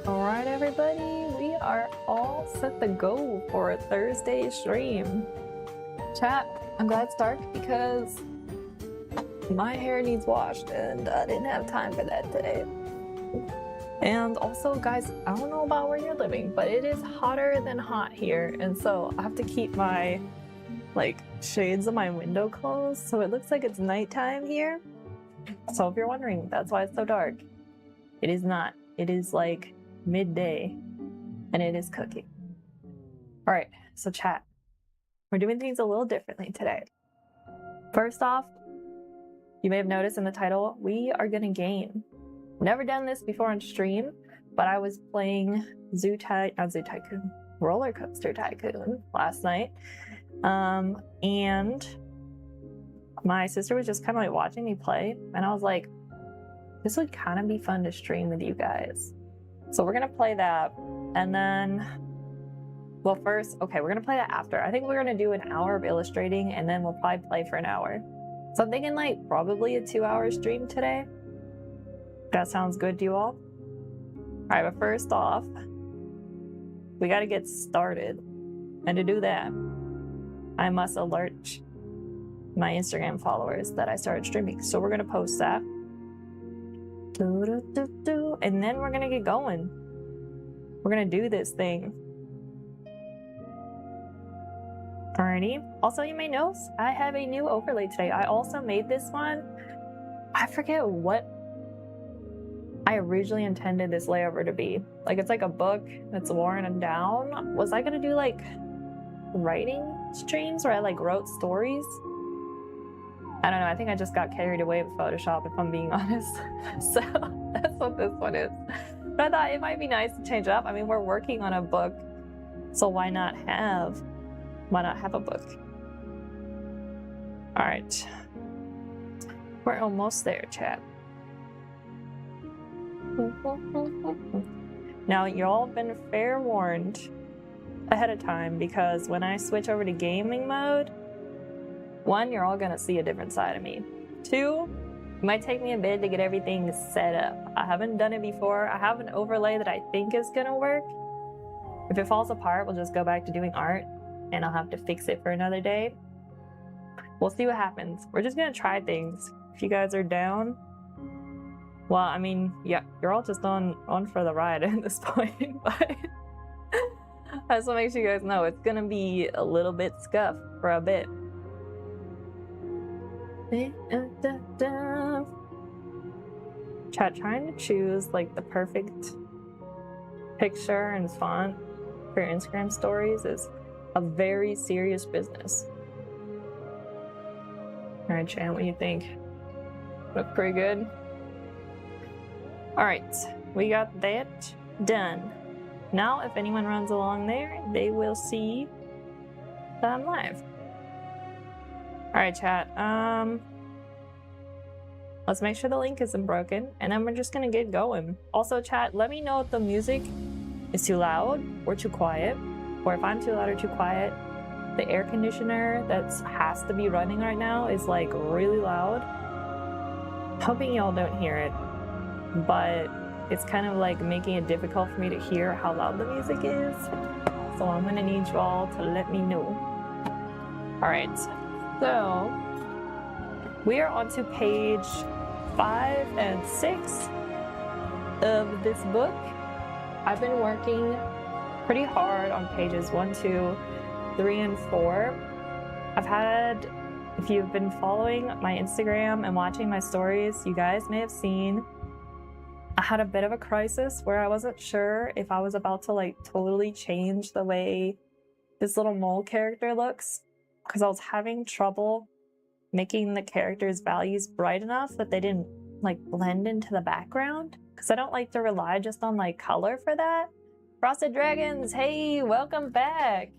Alright everybody, we are all set to go for a Thursday stream. Chat, I'm glad it's dark because my hair needs washed and I didn't have time for that today. And also guys, I don't know about where you're living, but it is hotter than hot here, and so I have to keep my shades of my window closed so it looks like it's nighttime here. So if you're wondering, that's why it's so dark. It is not. It is like midday and it is cooking. All right, so chat, we're doing things a little differently today. First off, you may have noticed in the title, we are gonna game. Never done this before on stream, but I was playing Roller Coaster Tycoon last night, and my sister was just kind of like watching me play, and I was like, this would kind of be fun to stream with you guys. So we're gonna play that, and then, well, first, okay, we're gonna play that after. I think we're gonna do an hour of illustrating, and then we'll probably play for an hour. So I'm thinking like probably a 2-hour stream today. That sounds good to you all? All right, but first off, we gotta get started. And to do that, I must alert my Instagram followers that I started streaming. So we're gonna post that. And then we're gonna get going. We're gonna do this thing. Alrighty. Also, you may notice I have a new overlay today. I also made this one. I forget what I originally intended this layover to be. Like, it's like a book that's worn down. Was I gonna do like writing streams where I like wrote stories? I don't know, I think I just got carried away with Photoshop, if I'm being honest. So that's what this one is. But I thought it might be nice to change it up. I mean, we're working on a book, so why not have a book? All right, we're almost there, chat. Now, y'all have been fair warned ahead of time, because when I switch over to gaming mode, 1, you're all gonna see a different side of me. 2, it might take me a bit to get everything set up. I haven't done it before. I have an overlay that I think is gonna work. If it falls apart, we'll just go back to doing art, and I'll have to fix it for another day. We'll see what happens. We're just gonna try things. If you guys are down, well, I mean, yeah, you're all just on for the ride at this point, but I just want to make sure you guys know it's gonna be a little bit scuffed for a bit. Chat, trying to choose like the perfect picture and font for your Instagram stories is a very serious business. All right, chat, what do you think? Look pretty good. All right, we got that done. Now, if anyone runs along there, they will see that I'm live. All right, chat. Let's make sure the link isn't broken, and then we're just gonna get going. Also, chat, let me know if the music is too loud or too quiet, or if I'm too loud or too quiet. The air conditioner that has to be running right now is like really loud. Hoping y'all don't hear it, but it's kind of like making it difficult for me to hear how loud the music is. So I'm gonna need you all to let me know. All right, so we are on to page 5 and 6 of this book. I've been working pretty hard on pages 1, 2, 3, and 4. I've had, if you've been following my Instagram and watching my stories, you guys may have seen I had a bit of a crisis where I wasn't sure if I was about to like totally change the way this little mole character looks, because I was having trouble making the character's values bright enough that they didn't like blend into the background, because I don't like to rely just on like color for that. Frosted Dragons, hey, welcome back.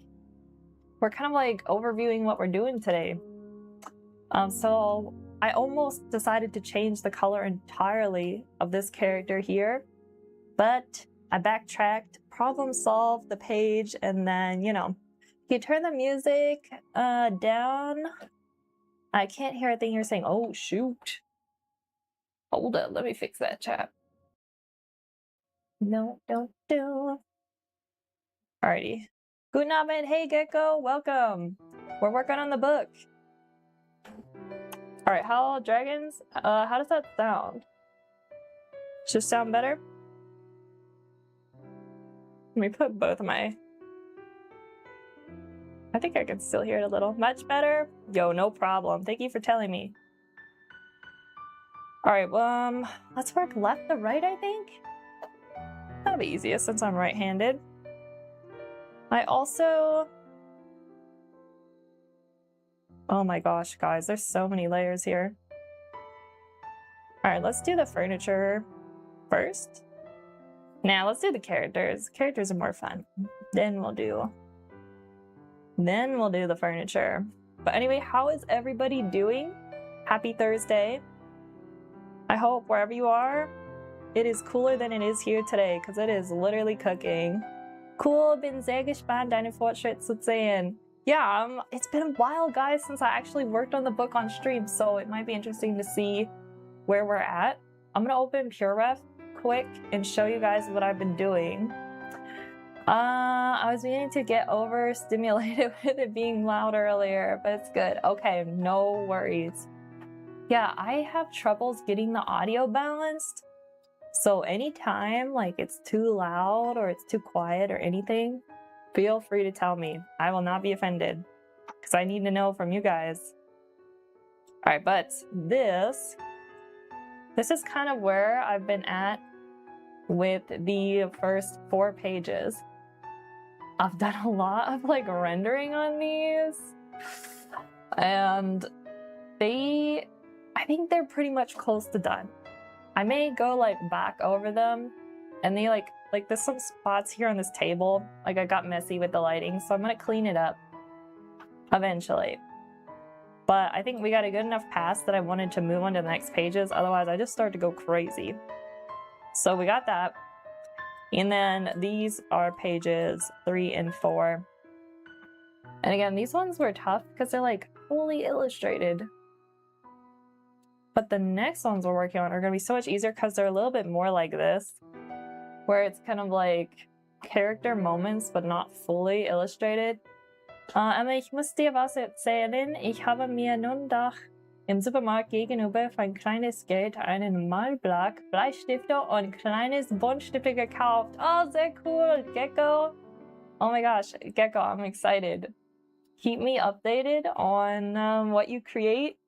We're kind of like overviewing what we're doing today. So I almost decided to change the color entirely of this character here, but I backtracked, problem solved the page, and then, you know, you turn the music down. I can't hear a thing you're saying. Oh, shoot. Hold up, let me fix that, chat. No, don't do. Alrighty. Guten Abend, hey Gecko, welcome. We're working on the book. Alright, how dragons? How does that sound? Just sound better? Let me put both of my... I think I can still hear it a little. Much better? Yo, no problem. Thank you for telling me. Alright, well, let's work left to right, I think? That'll be easiest since I'm right-handed. I also... Oh my gosh, guys, there's so many layers here. Alright, let's do the furniture first. Now, let's do the characters. Characters are more fun. Then we'll do the furniture. But anyway, how is everybody doing? Happy Thursday. I hope wherever you are, it is cooler than it is here today, because it is literally cooking. Cool, bin sehr gespannt, deine Fortschritte zu sehen. Yeah, it's been a while, guys, since I actually worked on the book on stream, so it might be interesting to see where we're at. I'm gonna open PureRef quick and show you guys what I've been doing. I was beginning to get overstimulated with it being loud earlier, but it's good. Okay, no worries. Yeah, I have troubles getting the audio balanced. So anytime like it's too loud or it's too quiet or anything, feel free to tell me. I will not be offended because I need to know from you guys. All right, but this is kind of where I've been at with the first 4 pages. I've done a lot of like rendering on these, and I think they're pretty much close to done. I may go like back over them, and they like there's some spots here on this table, like I got messy with the lighting, so I'm gonna clean it up eventually. But I think we got a good enough pass that I wanted to move on to the next pages, otherwise I just start to go crazy. So we got that. And then these are pages 3 and 4. And again, these ones were tough because they're like fully illustrated. But the next ones we're working on are going to be so much easier because they're a little bit more like this, where it's kind of like character moments but not fully illustrated. Aber ich muss dir was erzählen. Ich habe mir nun doch im Supermarkt gegenüber für ein kleines Geld einen Malblock, Bleistifte und kleines Buntstifte gekauft. Oh, sehr cool, Gecko. Oh my gosh, Gecko, I'm excited. Keep me updated on what you create.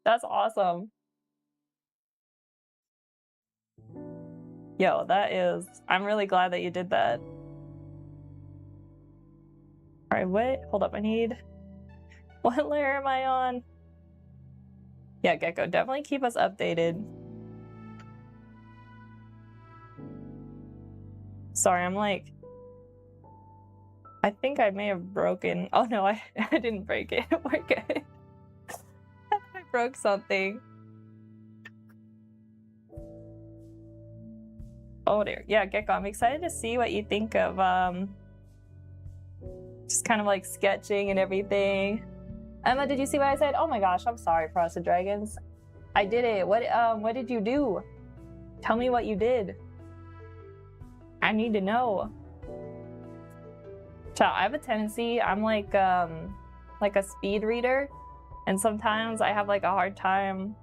That's awesome. Yo, I'm really glad that you did that. All right, wait, hold up, what layer am I on? Yeah, Gecko, definitely keep us updated. Sorry, I'm like, I think I may have broken, oh no, I didn't break it, we're good. I broke something. Oh dear, yeah, Gecko, I'm excited to see what you think of just kind of like sketching and everything. Emma, did you see what I said? Oh my gosh, I'm sorry, Frosted Dragons. I did it. What did you do? Tell me what you did. I need to know. Ciao, I have a tendency, I'm like a speed reader, and sometimes I have like a hard time,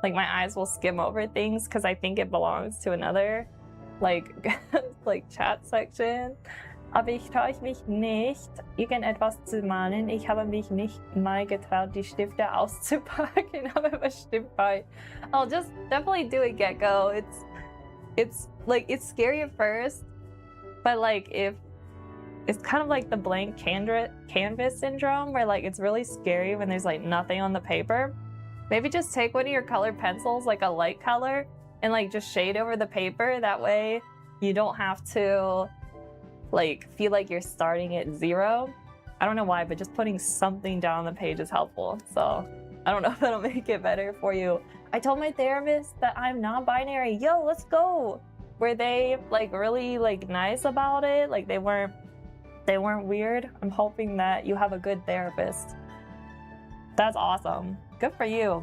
like my eyes will skim over things because I think it belongs to another like chat section. Aber ich traue mich nicht, irgendetwas zu malen. Ich habe mich nicht mal getraut, die Stifte auszupacken, aber bestimmt bald. I'll just definitely do it, Gecko. It's like, it's scary at first, but like if it's kind of like the blank canvas syndrome, where like it's really scary when there's like nothing on the paper. Maybe just take one of your colored pencils, like a light color, and like just shade over the paper. That way you don't have to like feel like you're starting at 0. I don't know why, but just putting something down on the page is helpful. So I don't know if that'll make it better for you. I told my therapist that I'm non-binary. Yo, let's go. Were they like really like nice about it? Like they weren't weird? I'm hoping that you have a good therapist. That's awesome. Good for you.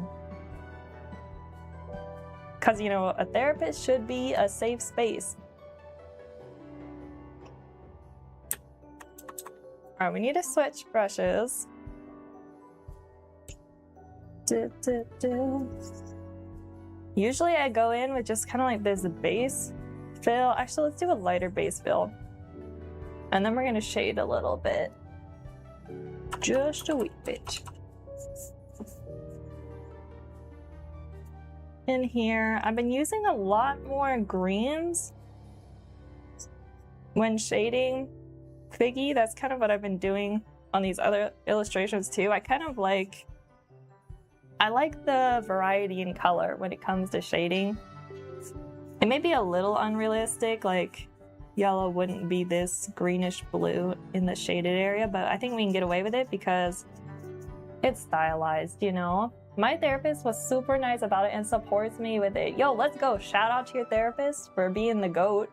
Because, you know, a therapist should be a safe space. All right, we need to switch brushes. Usually I go in with just kind of like this base fill. Actually, let's do a lighter base fill. And then we're gonna shade a little bit. Just a wee bit. In here, I've been using a lot more greens when shading Figgy. That's kind of what I've been doing on these other illustrations too. I like the variety in color when it comes to shading. It may be a little unrealistic, like yellow wouldn't be this greenish blue in the shaded area, but I think we can get away with it because it's stylized, you know? My therapist was super nice about it and supports me with it. Yo, let's go. Shout out to your therapist for being the GOAT.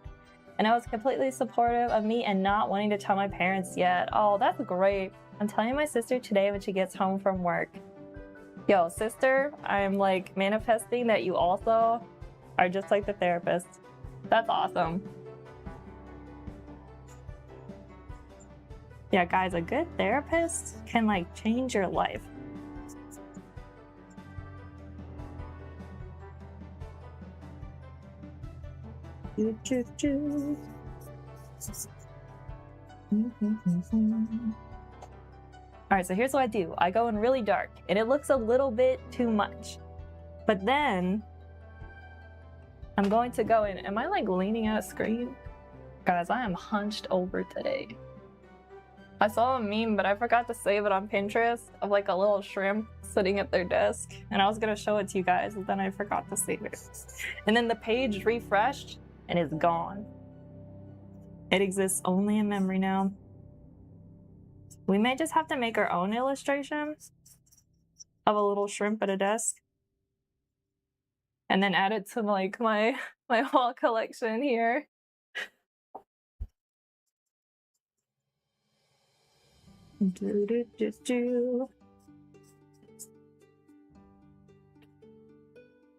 And I was completely supportive of me and not wanting to tell my parents yet. Oh, that's great. I'm telling my sister today when she gets home from work. Yo, sister, I'm like manifesting that you also are just like the therapist. That's awesome. Yeah, guys, a good therapist can like change your life. Alright, so here's what I do. I go in really dark, and it looks a little bit too much. But then, I'm going to go in. Am I like leaning at a screen? Guys, I am hunched over today. I saw a meme, but I forgot to save it on Pinterest of like a little shrimp sitting at their desk. And I was gonna show it to you guys, but then I forgot to save it. And then the page refreshed, and it's gone. It exists only in memory now. We may just have to make our own illustration of a little shrimp at a desk. And then add it to like my wall collection here.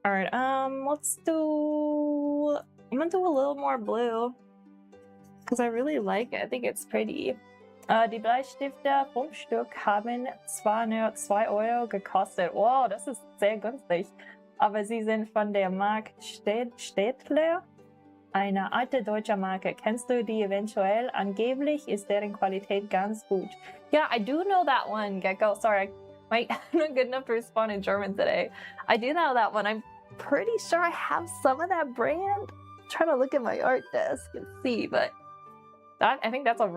Alright, let's do... I'm gonna do a little more blue. Because I really like it. I think it's pretty. Die Bleistifte 5 Stück haben zwar nur 2 Euro gekostet. Wow, das ist sehr günstig. Aber sie sind von der Marke Städtler, eine alte deutsche Marke. Kennst du die eventuell? Angeblich ist deren Qualität ganz gut. Yeah, I do know that one, Gecko. Sorry, I'm not good enough to respond in German today. I do know that one. I'm pretty sure I have some of that brand. I'm trying to look at my art desk and see, but I think that's a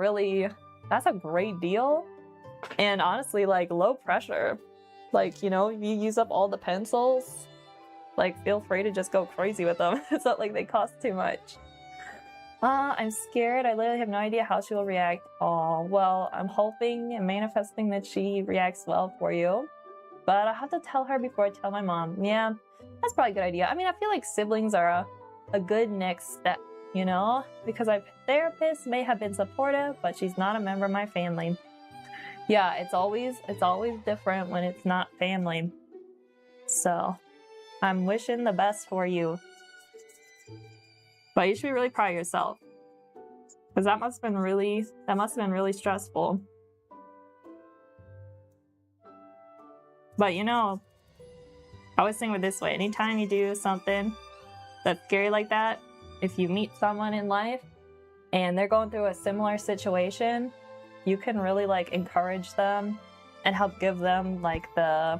great deal. And honestly, like low pressure. Like, you know, you use up all the pencils, like feel free to just go crazy with them. It's not like they cost too much. I'm scared. I literally have no idea how she will react. Oh, well, I'm hoping and manifesting that she reacts well for you. But I have to tell her before I tell my mom. Yeah, that's probably a good idea. I mean, I feel like siblings are a good next step, you know? Because my therapist may have been supportive, but she's not a member of my family. Yeah, it's always different when it's not family. So, I'm wishing the best for you. But you should be really proud of yourself. Because that must have been really stressful. But you know, I always think of it this way. Anytime you do something that's scary like that, if you meet someone in life and they're going through a similar situation, you can really like encourage them and help give them like the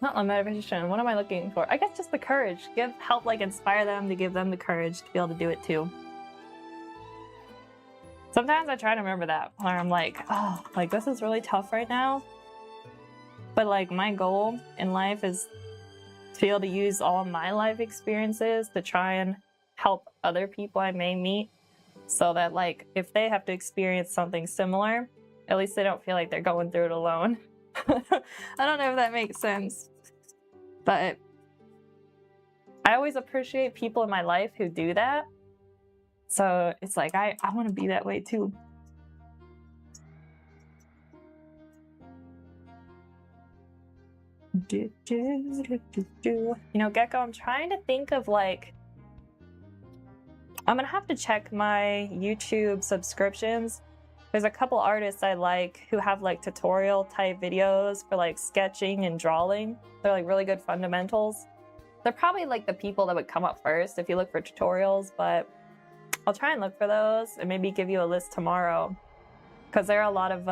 not the motivation, what am I looking for? I guess just the courage. Help like inspire them to give them the courage to be able to do it too. Sometimes I try to remember that where I'm like, oh, like this is really tough right now. But like my goal in life is to be able to use all of my life experiences to try and help other people I may meet so that like if they have to experience something similar, at least they don't feel like they're going through it alone. I don't know if that makes sense, but I always appreciate people in my life who do that. So it's like, I want to be that way too. You know, Gecko, I'm trying to think of like I'm gonna have to check my YouTube subscriptions. There's a couple artists I like who have like tutorial type videos for like sketching and drawing. They're like really good fundamentals. They're probably like the people that would come up first if you look for tutorials, but I'll try and look for those and maybe give you a list tomorrow. Because there are a lot of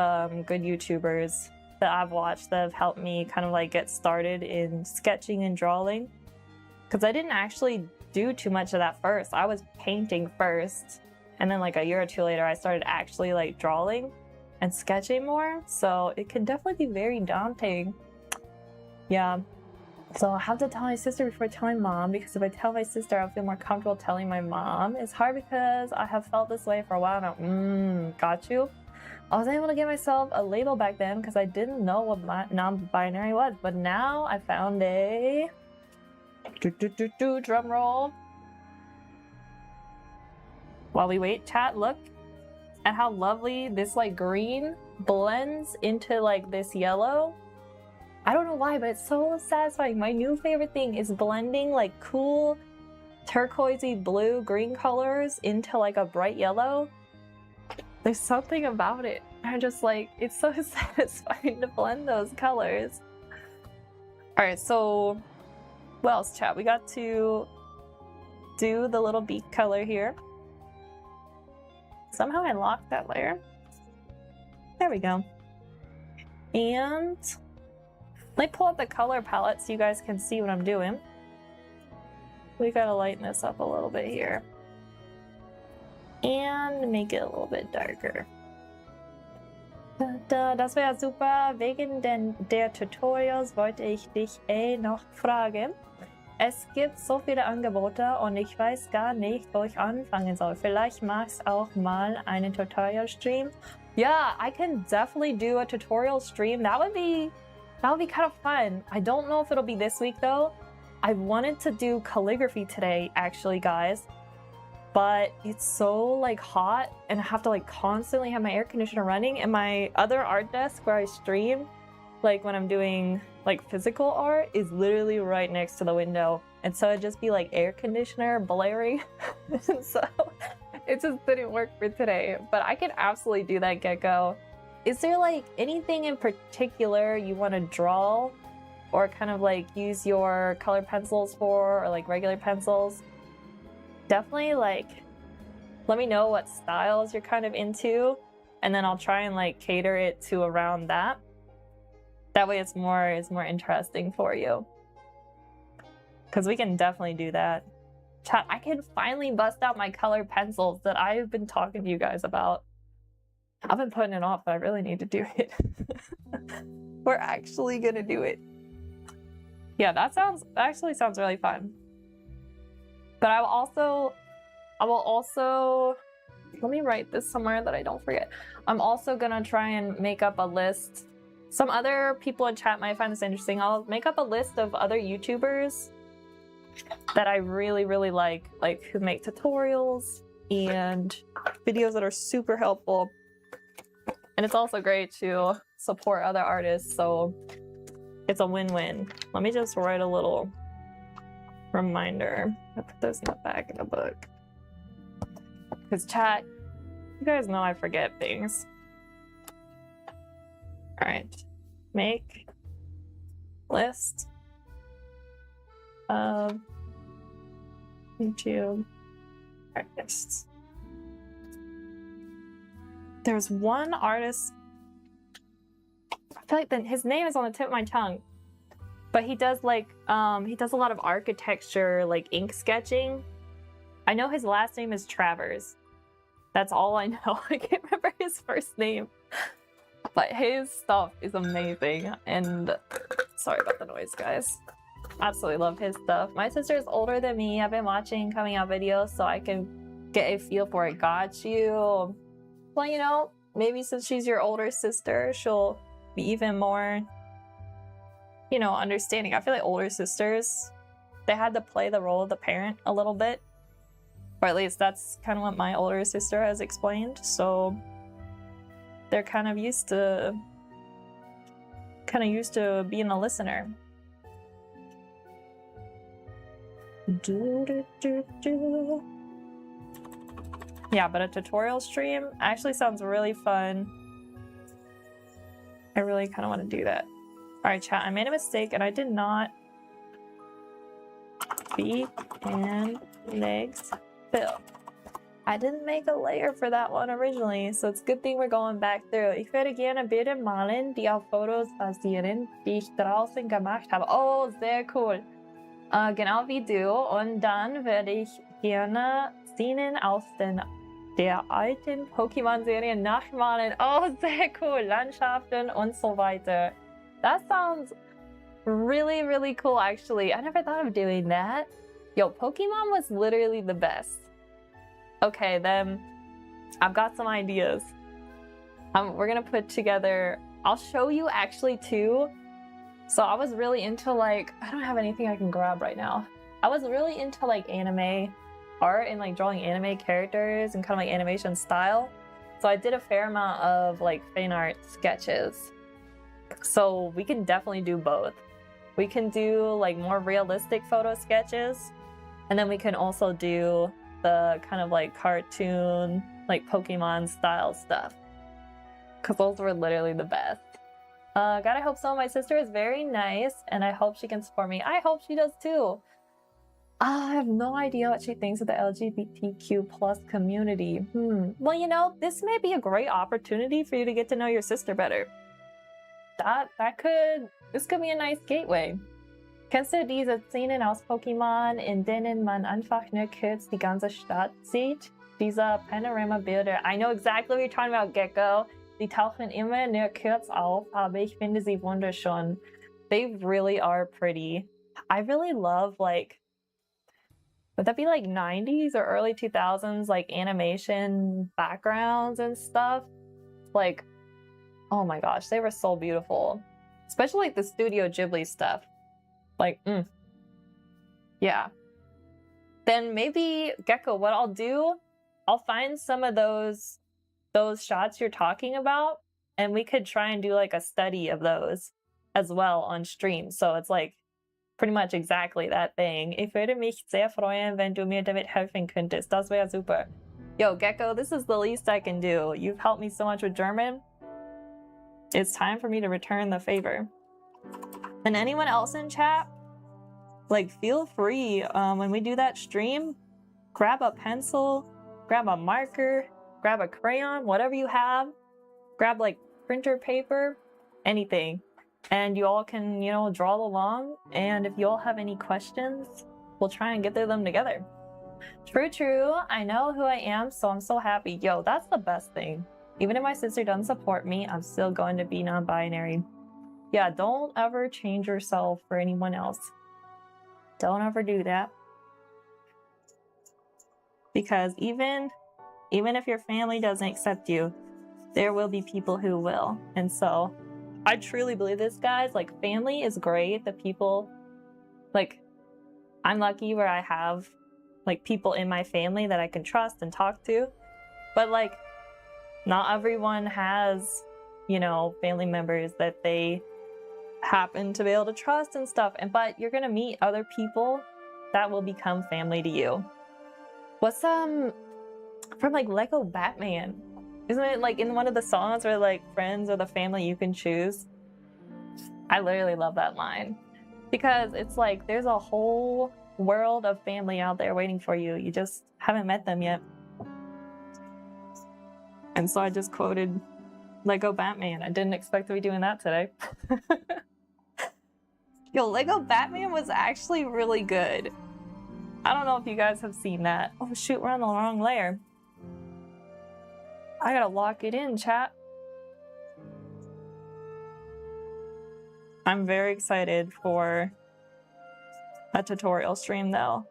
good YouTubers that I've watched that have helped me kind of like get started in sketching and drawing. Because I didn't actually do too much of that first. I was painting first, and then like a year or two later I started actually like drawing and sketching more, so it can definitely be very daunting. Yeah, so I'll have to tell my sister before telling mom, because if I tell my sister I'll feel more comfortable telling my mom. It's hard because I have felt this way for a while now. Got you. I was able to give myself a label back then because I didn't know what non-binary was, but now I found a drum roll. While we wait, chat, look at how lovely this like green blends into like this yellow. I don't know why, but it's so satisfying. My new favorite thing is blending like cool turquoisey blue green colors into like a bright yellow. There's something about it. I'm just like, it's so satisfying to blend those colors. All right, so what else, chat? We got to do the little beak color here. Somehow I locked that layer. There we go. And let me pull up the color palette so you guys can see what I'm doing. We gotta lighten this up a little bit here. And make it a little bit darker. Das wäre super. Wegen der Tutorials wollte ich dich noch fragen. Es gibt so viele Angebote und ich weiß gar nicht, wo ich anfangen soll. Vielleicht machst du auch mal einen Tutorial stream. Yeah, I can definitely do a tutorial stream. That would be kind of fun. I don't know if it'll be this week though. I wanted to do calligraphy today, actually, guys. But it's so like hot and I have to like constantly have my air conditioner running, and my other art desk where I stream, like when I'm doing like physical art, is literally right next to the window, and so it'd just be like air conditioner blaring. And so it just didn't work for today, but I can absolutely do that get-go. Is there like anything in particular you want to draw or kind of like use your colored pencils for, or like regular pencils? Definitely like let me know what styles you're kind of into, and then I'll try and like cater it to around that. That way it's more interesting for you, because we can definitely do that. Chat, I can finally bust out my colored pencils that I've been talking to you guys about. I've been putting it off, but I really need to do it. We're actually gonna do it. Yeah, that actually sounds really fun. But I will also, let me write this somewhere that I don't forget. I'm also gonna try and make up a list. Some other people in chat might find this interesting. I'll make up a list of other YouTubers that I really, really like who make tutorials and videos that are super helpful. And it's also great to support other artists, so it's a win-win. Let me just write a little reminder. I put those in the back of the book. Because chat, you guys know I forget things. Alright. Make list of YouTube artists. There's one artist, I feel like his name is on the tip of my tongue, but he does like he does a lot of architecture, like ink sketching. I know his last name is Travers. That's all I know. I can't remember his first name, but his stuff is amazing. And sorry about the noise, guys. Absolutely love his stuff. My sister is older than me. I've been watching coming out videos so I can get a feel for it. Got you. Well, you know, maybe since she's your older sister, she'll be even more, you know, understanding. I feel like older sisters, they had to play the role of the parent a little bit. Or at least that's kind of what my older sister has explained. So they're kind of used to being a listener. Yeah, but a tutorial stream actually sounds really fun. I really kind of want to do that. All right, chat, I made a mistake and I did not feet and legs fill. I didn't make a layer for that one originally, so it's a good thing we're going back through. Ich würde gerne Bilder malen, die auf Fotos basieren, die ich draußen gemacht habe. Oh, sehr cool. Genau wie du. Und dann würde ich gerne Szenen aus der alten Pokémon-Serie nachmalen. Oh, sehr cool. Landschaften und so weiter. That sounds really, really cool, actually. I never thought of doing that. Yo, Pokemon was literally the best. Okay, then I've got some ideas. We're gonna put together, I'll show you actually too. So I was really into like, I don't have anything I can grab right now. I was really into like anime art and like drawing anime characters and kind of like animation style. So I did a fair amount of like fan art sketches. So we can definitely do both. We can do like more realistic photo sketches, and then we can also do the kind of like cartoon, like Pokemon style stuff. Cause those were literally the best. God, I hope so. My sister is very nice and I hope she can support me. I hope she does too. I have no idea what she thinks of the LGBTQ plus community. Well, you know, this may be a great opportunity for you to get to know your sister better. This could be a nice gateway. Kennst du diese Szenen aus Pokémon, in denen man einfach nur kurz die ganze Stadt sieht? Diese Panoramabilder. I know exactly what you're talking about, Gecko. Die tauchen immer nur kurz auf, aber ich finde sie wunderschön. They really are pretty. I really love, like, would that be like 90s or early 2000s, like animation backgrounds and stuff? Like, oh my gosh, they were so beautiful. Especially like the Studio Ghibli stuff. Like, yeah. Then maybe, Gecko, what I'll do, I'll find some of those shots you're talking about, and we could try and do like a study of those as well on stream. So it's like pretty much exactly that thing. Ich würde mich sehr freuen, wenn du mir damit helfen könntest. Das wäre super. Yo, Gecko, this is the least I can do. You've helped me so much with German. It's time for me to return the favor. And anyone else in chat, like, feel free, when we do that stream, grab a pencil, grab a marker, grab a crayon, whatever you have, grab like printer paper, anything, and you all can, you know, draw along. And if you all have any questions, we'll try and get through them together. True, I know who I am, so I'm so happy. Yo, that's the best thing. Even if my sister doesn't support me, I'm still going to be non-binary. Yeah, don't ever change yourself for anyone else. Don't ever do that. Because even if your family doesn't accept you, there will be people who will. And so I truly believe this, guys. Like, family is great. The people, like, I'm lucky where I have like people in my family that I can trust and talk to. But like, not everyone has, you know, family members that they happen to be able to trust and stuff. But you're gonna meet other people that will become family to you. What's from like Lego Batman? Isn't it like in one of the songs where like friends are the family you can choose? I literally love that line, because it's like there's a whole world of family out there waiting for you. You just haven't met them yet. And so I just quoted Lego Batman. I didn't expect to be doing that today. Yo, Lego Batman was actually really good. I don't know if you guys have seen that. Oh shoot, we're on the wrong layer. I gotta lock it in, chat. I'm very excited for a tutorial stream though.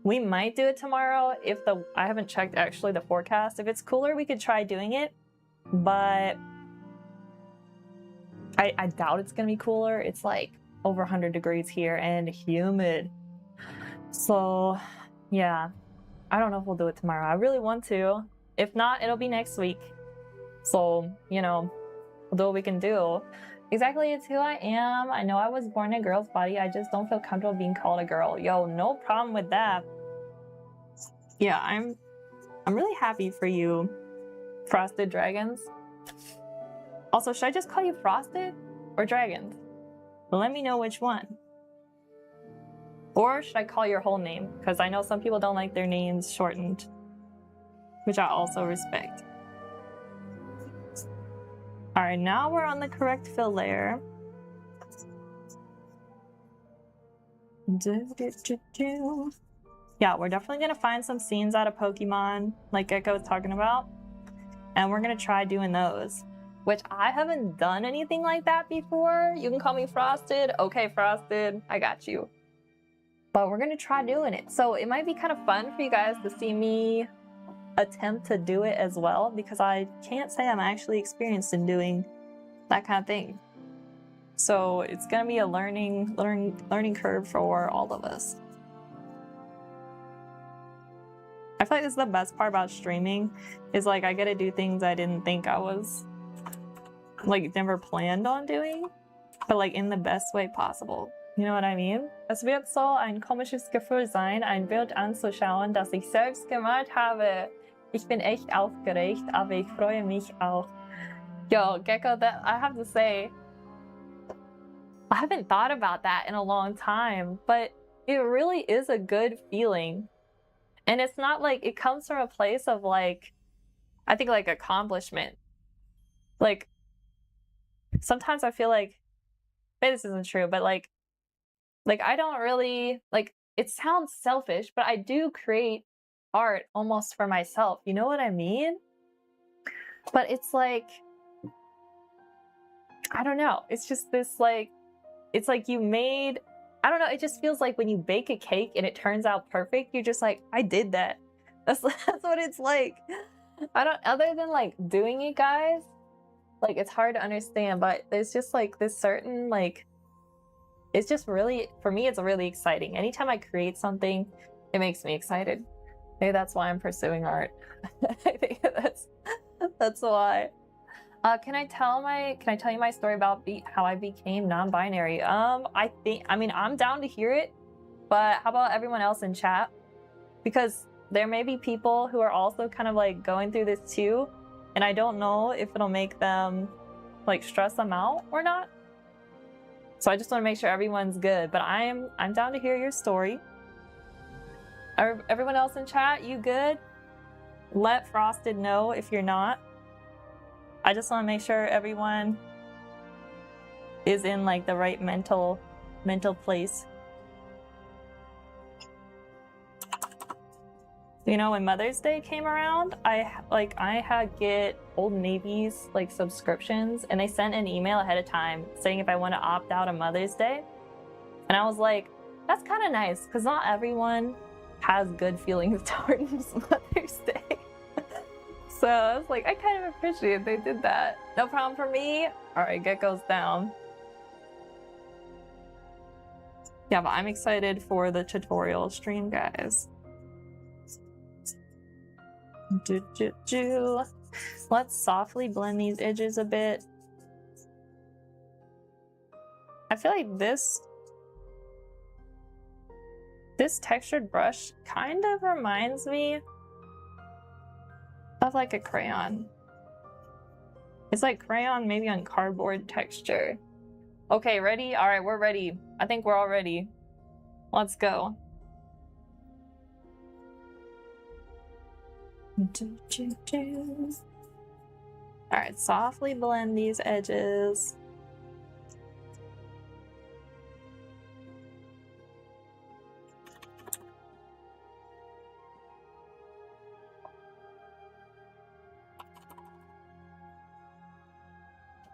We might do it tomorrow if I haven't checked actually the forecast. If it's cooler, we could try doing it, but I doubt it's gonna be cooler. It's like over 100 degrees here and humid. So yeah, I don't know if we'll do it tomorrow. I really want to. If not, it'll be next week. So, you know, we'll do what we can do. Exactly, it's who I am. I know I was born in a girl's body. I just don't feel comfortable being called a girl. Yo, no problem with that. Yeah, happy for you, Frosted Dragons. Also, should I just call you Frosted or Dragons? Let me know which one. Or should I call your whole name? Because I know some people don't like their names shortened, which I also respect. All right, now we're on the correct fill layer. Yeah, we're definitely gonna find some scenes out of Pokemon, like Gecko was talking about, and we're gonna try doing those, which I haven't done anything like that before. You can call me Frosted. Okay, Frosted, I got you. But we're gonna try doing it. So it might be kind of fun for you guys to see me attempt to do it as well, because I can't say I'm actually experienced in doing that kind of thing. So it's gonna be a learning curve for all of us. I feel like this is the best part about streaming, is like I get to do things I didn't think I was like never planned on doing, but like in the best way possible. You know what I mean? Es wird so ein komisches Gefühl sein, ein Bild anzuschauen, das ich selbst gemalt habe. Ich bin echt aufgeregt, aber ich freue mich auch. Yo, Gecko, that I have to say, I haven't thought about that in a long time, but it really is a good feeling. And it's not like, it comes from a place of like, I think like accomplishment. Like, sometimes I feel like, maybe this isn't true, but like I don't really, like, it sounds selfish, but I do create art almost for myself. You know what I mean? But it's like, I don't know. It's just this like, it's like you made, I don't know. It just feels like when you bake a cake and it turns out perfect, you're just like, I did that. That's what it's like. I don't, other than like doing it, guys, like it's hard to understand, but there's just like this certain like, it's just really, for me, it's really exciting. Anytime I create something, it makes me excited. Maybe that's why I'm pursuing art. I think that's why. Can I tell you my story about how I became non-binary? I mean, I'm down to hear it, but how about everyone else in chat? Because there may be people who are also kind of like going through this too, and I don't know if it'll make them like stress them out or not. So I just want to make sure everyone's good, but I'm down to hear your story. Everyone else in chat, you good? Let Frosted know if you're not. I just want to make sure everyone is in like the right mental place. You know, when Mother's Day came around, I had get Old Navy's like subscriptions, and they sent an email ahead of time saying if I want to opt out of Mother's Day. And I was like, that's kind of nice, because not everyone has good feelings towards Mother's Day. So I was like, I kind of appreciate they did that. No problem for me. All right, Gecko's down. Yeah, but I'm excited for the tutorial stream, guys. Let's softly blend these edges a bit. I feel like this textured brush kind of reminds me of like a crayon. It's like crayon maybe on cardboard texture. Okay, ready? All right, we're ready. I think we're all ready. Let's go. All right, softly blend these edges.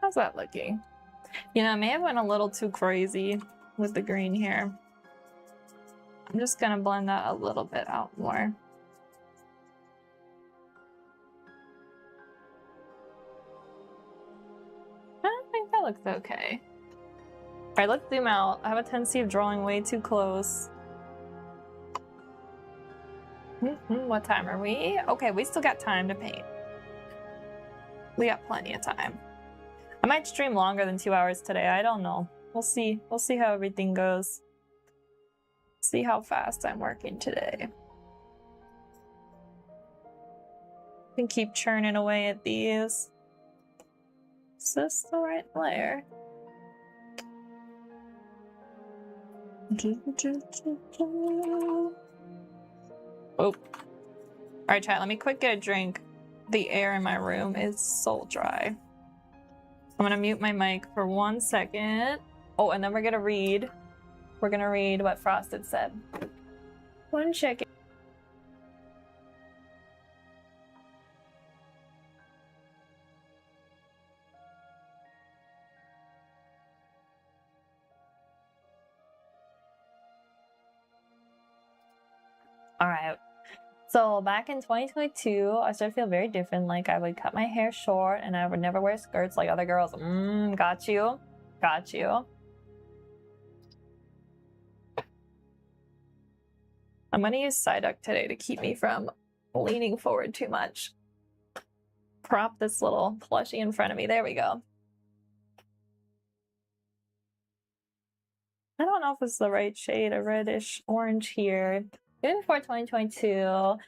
How's that looking? You know, I may have went a little too crazy with the green here. I'm just gonna blend that a little bit out more. I think that looks okay. All right, let's zoom out. I have a tendency of drawing way too close. What time are we? Okay, we still got time to paint. We got plenty of time. I might stream longer than 2 hours today. I don't know. We'll see. We'll see how everything goes. See how fast I'm working today. Can keep churning away at these. Is this the right layer? Oh. Alright, chat, let me quick get a drink. The air in my room is so dry. I'm gonna mute my mic for 1 second. Oh, and then we're gonna read. We're gonna read what Frosted said. 1 second. Alright. So back in 2022, I started to feel very different. Like I would cut my hair short and I would never wear skirts like other girls. Got you. Got you. I'm gonna use Psyduck today to keep me from leaning forward too much. Prop this little plushie in front of me. There we go. I don't know if it's the right shade of reddish orange here. Even before 2022,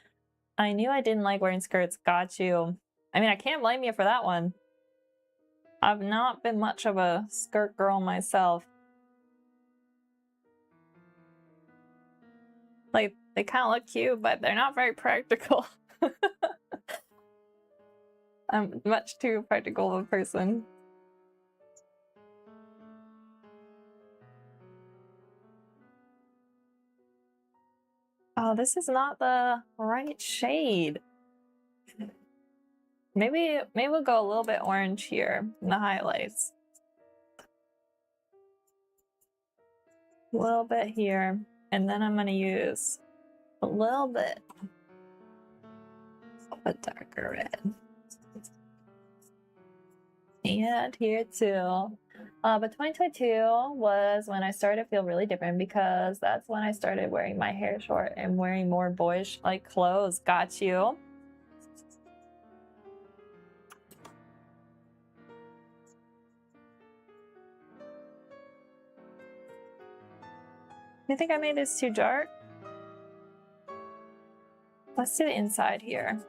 I knew I didn't like wearing skirts. Got you. I mean, I can't blame you for that one. I've not been much of a skirt girl myself. Like, they kind of look cute, but they're not very practical. I'm much too practical of a person. Oh, this is not the right shade. Maybe we'll go a little bit orange here in the highlights. A little bit here, and then I'm gonna use a little bit of a darker red. And here too. But 2022 was when I started to feel really different because that's when I started wearing my hair short and wearing more boyish like clothes. Got you. You think I made this too dark? Let's do the inside here.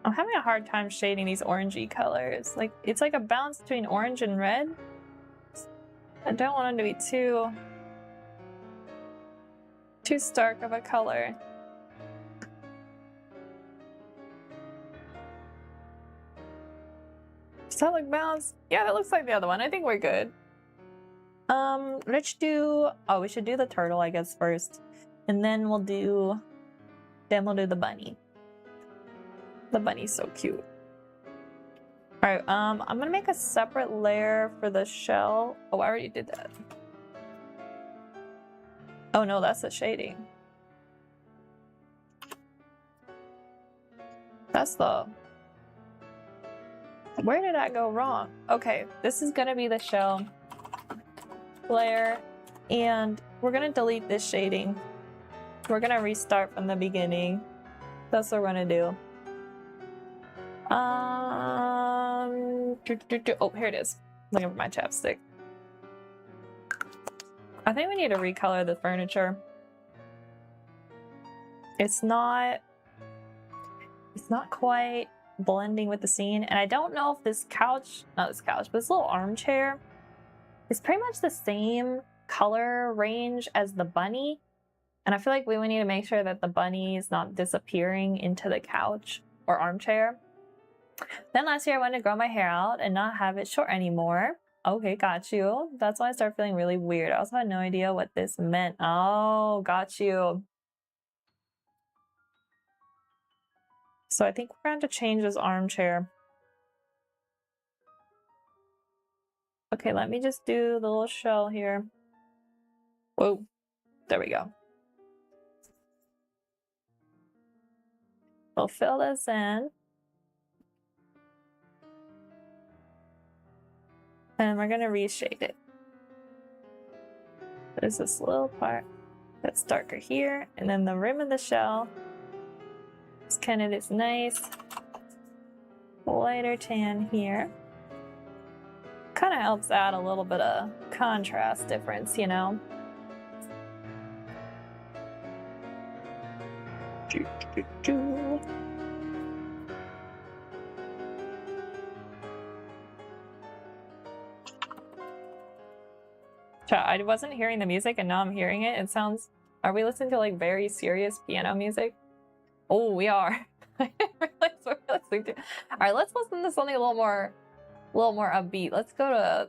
I'm having a hard time shading these orangey colors. Like, it's like a balance between orange and red. I don't want them to be too stark of a color. Does that look balanced? Yeah, that looks like the other one. I think we're good. Let's do... Oh, we should do the turtle, I guess, first. And then we'll do... Then we'll do the bunny. The bunny's so cute. Alright, I'm gonna make a separate layer for the shell. Oh, I already did that. Oh no, that's the shading. That's the... Where did I go wrong? Okay, this is gonna be the shell layer, and we're gonna delete this shading. We're gonna restart from the beginning. That's what we're gonna do. Oh, here it is. Looking for my chapstick. I think we need to recolor the furniture. It's not quite blending with the scene, and I don't know if this couch, not this couch, but this little armchair is pretty much the same color range as the bunny, and I feel like we would need to make sure that the bunny is not disappearing into the couch or armchair. Then last year I wanted to grow my hair out and not have it short anymore. Okay, got you. That's why I started feeling really weird. I also had no idea what this meant. Oh, got you. So I think we're going to have to change this armchair. Okay, let me just do the little shell here. Whoa, there we go. We'll fill this in. And we're going to reshade it. There's this little part that's darker here, and then the rim of the shell is kind of this nice lighter tan here. Kind of helps add a little bit of contrast difference, you know? I wasn't hearing the music and now I'm hearing it. It sounds... Are we listening to like very serious piano music? Oh, we are. I didn't realize what we're listening to. Alright, let's listen to something a little more upbeat. Let's go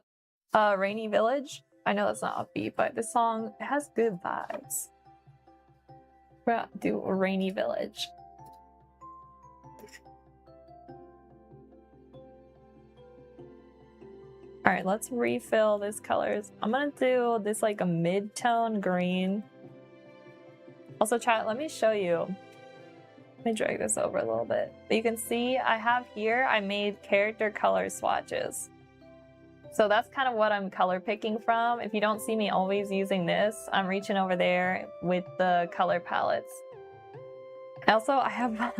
to Rainy Village. I know that's not upbeat, but this song has good vibes. We're gonna do Rainy Village. All right, let's refill these colors. I'm gonna do this like a mid-tone green. Also, chat, let me show you. Let me drag this over a little bit. You can see I have here, I made character color swatches. So that's kind of what I'm color picking from. If you don't see me always using this, I'm reaching over there with the color palettes. Also, I have,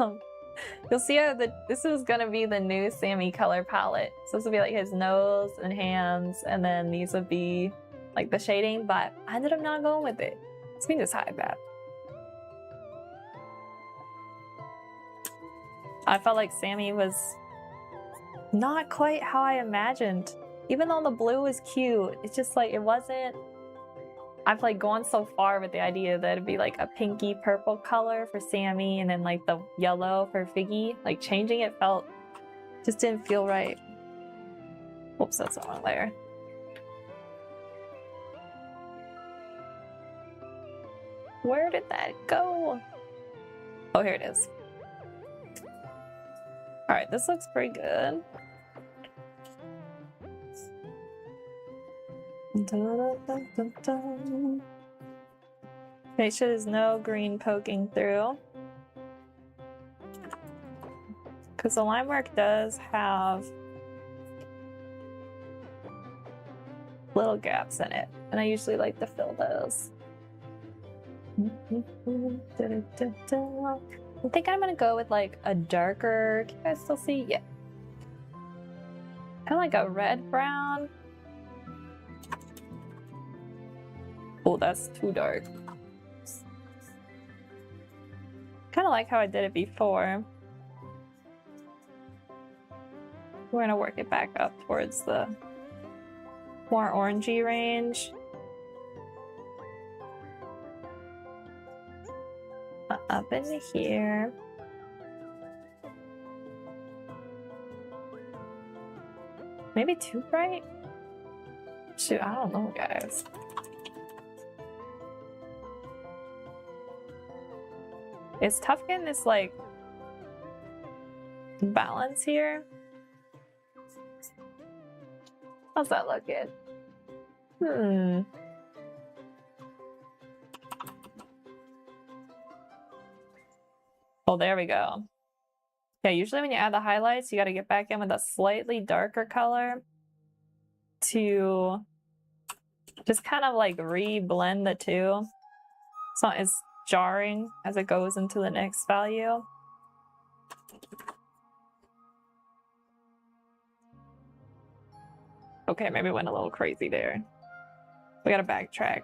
you'll see how this is gonna be the new Sammy color palette. So this will be like his nose and hands, and then these would be like the shading, but I ended up not going with it. Let me just hide that. I felt like Sammy was not quite how I imagined. Even though the blue was cute, it's just like, it wasn't... I've like gone so far with the idea that it'd be like a pinky purple color for Sammy and then like the yellow for Figgy. Like changing it just didn't feel right. Oops, that's the wrong layer. Where did that go? Oh, here it is. All right, this looks pretty good. Make sure there's no green poking through. Because the line work does have little gaps in it, and I usually like to fill those. I think I'm gonna go with like a darker, can you guys still see? Yeah. Kind of like a red brown. Oh, that's too dark. Kind of like how I did it before. We're gonna work it back up towards the more orangey range. Up in here. Maybe too bright? Shoot, I don't know, guys. It's tough getting this, like, balance here. How's that looking? Oh, there we go. Yeah, usually when you add the highlights, you got to get back in with a slightly darker color to just kind of like re-blend the two. It's not as jarring as it goes into the next value. Okay, maybe went a little crazy there. We gotta backtrack.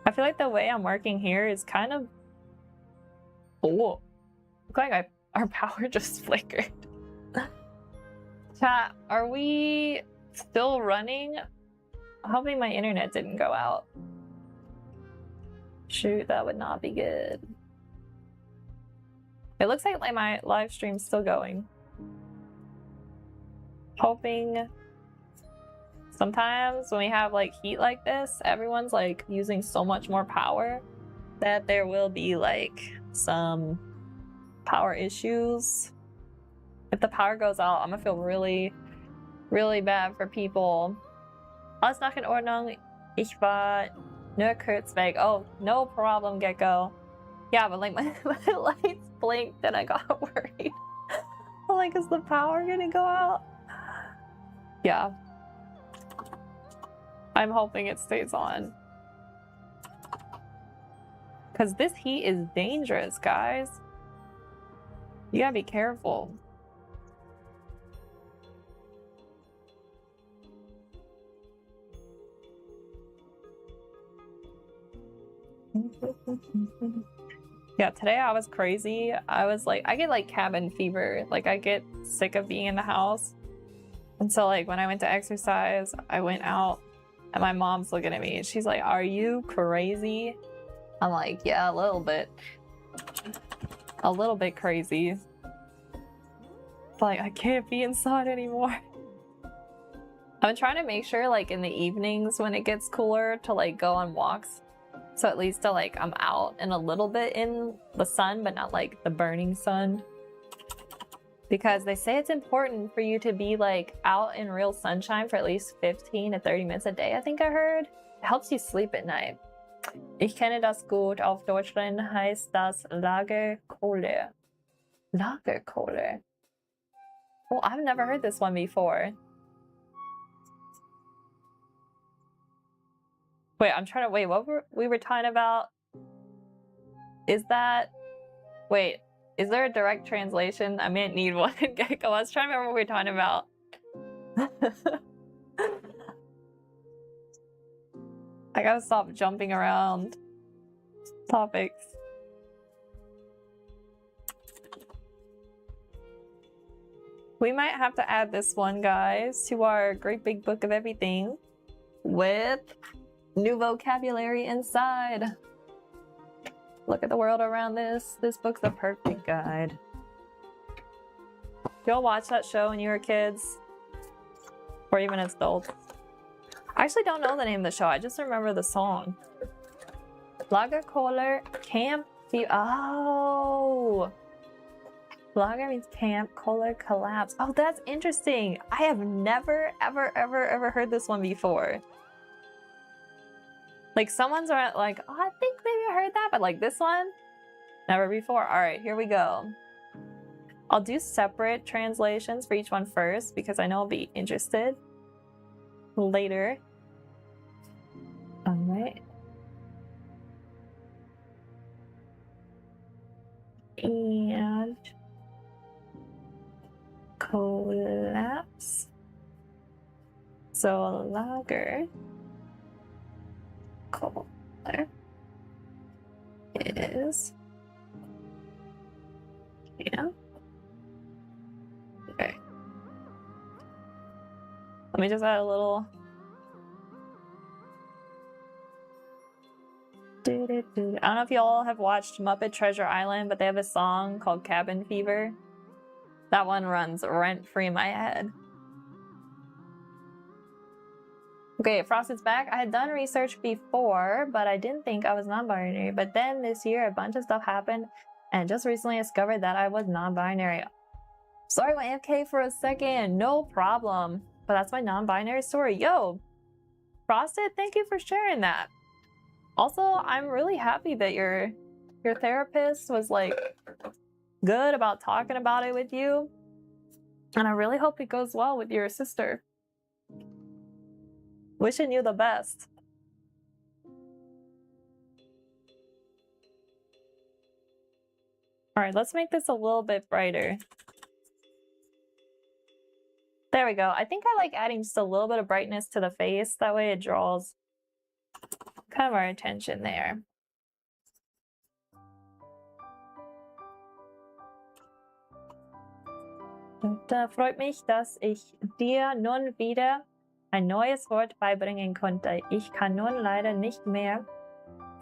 I feel like the way I'm working here is kind of... Oh, look like our power just flickered. Chat, are we still running? Hoping my internet didn't go out. Shoot, that would not be good. It looks like my live stream's still going. Hoping... Sometimes when we have like heat like this, everyone's like using so much more power that there will be like some power issues. If the power goes out, I'm gonna feel really, really bad for people. Alles nach in Ordnung. Ich war nur kurz weg. Oh, no problem, Gecko. Yeah, but like my lights blinked and I got worried. I'm like, is the power gonna go out? Yeah. I'm hoping it stays on. Because this heat is dangerous, guys. You gotta be careful. Yeah, today I was crazy. I was like, I get like cabin fever. Like I get sick of being in the house. And so like when I went to exercise, I went out and my mom's looking at me and she's like, "Are you crazy?" I'm like, "Yeah, a little bit. A little bit crazy." Like I can't be inside anymore. I'm trying to make sure like in the evenings when it gets cooler to like go on walks. So at least to like I'm out and a little bit in the sun, but not like the burning sun. Because they say it's important for you to be like out in real sunshine for at least 15 to 30 minutes a day, I think I heard. It helps you sleep at night. Ich kenne das gut. Auf Deutschland heißt das Lagerkohle. Lagerkohle. Oh, I've never heard this one before. Wait, I'm trying to wait. What we were talking about? Is that? Wait, is there a direct translation? I might need one. Gecko. I was trying to remember what we were talking about. I gotta stop jumping around topics. We might have to add this one, guys, to our great big book of everything with new vocabulary inside. Look at the world around this. This book's the perfect guide. Did y'all watch that show when you were kids? Or even as adults? I actually don't know the name of the show. I just remember the song. Lagerkoller Camp. Oh! Lager means camp, Kohler collapse. Oh, that's interesting. I have never, ever heard this one before. Like someone's like, oh, I think maybe I heard that, but like this one, never before. All right, here we go. I'll do separate translations for each one first because I know I'll be interested later. All right. And collapse. So lager. Kohler is okay. Let me just add a little. I don't know if y'all have watched Muppet Treasure Island, but they have a song called Cabin Fever. That one runs rent-free in my head. Okay, Frosted's back. I had done research before, but I didn't think I was non-binary. But then this year, a bunch of stuff happened, and just recently discovered that I was non-binary. Sorry, I went AFK for a second. No problem. But that's my non-binary story. Yo, Frosted, thank you for sharing that. Also, I'm really happy that your therapist was like good about talking about it with you. And I really hope it goes well with your sister. Wishing you the best. All right, let's make this a little bit brighter. There we go. I think I like adding just a little bit of brightness to the face. That way it draws kind of our attention there. Freut mich, dass ich dir nun wieder ein neues Wort beibringen konnte. Ich kann nun leider nicht mehr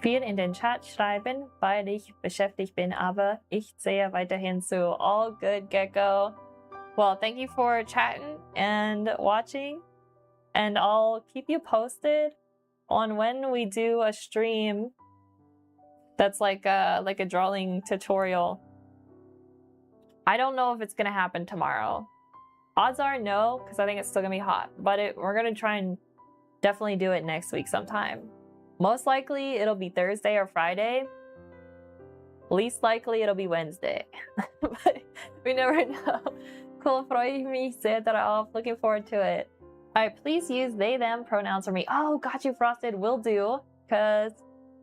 viel in den Chat schreiben, weil ich beschäftigt bin, aber ich sehe weiterhin zu. All good, Gecko. Well, thank you for chatting and watching, and I'll keep you posted on when we do a stream that's like a drawing tutorial. I don't know if it's gonna happen tomorrow. Odds are no, because I think it's still gonna be hot. But we're gonna try and definitely do it next week sometime. Most likely it'll be Thursday or Friday. Least likely it'll be Wednesday. But we never know. Cool, freue ich mich sehr darauf. Looking forward to it. Alright, please use they, them pronouns for me. Oh, got you, Frosted. Will do. Because,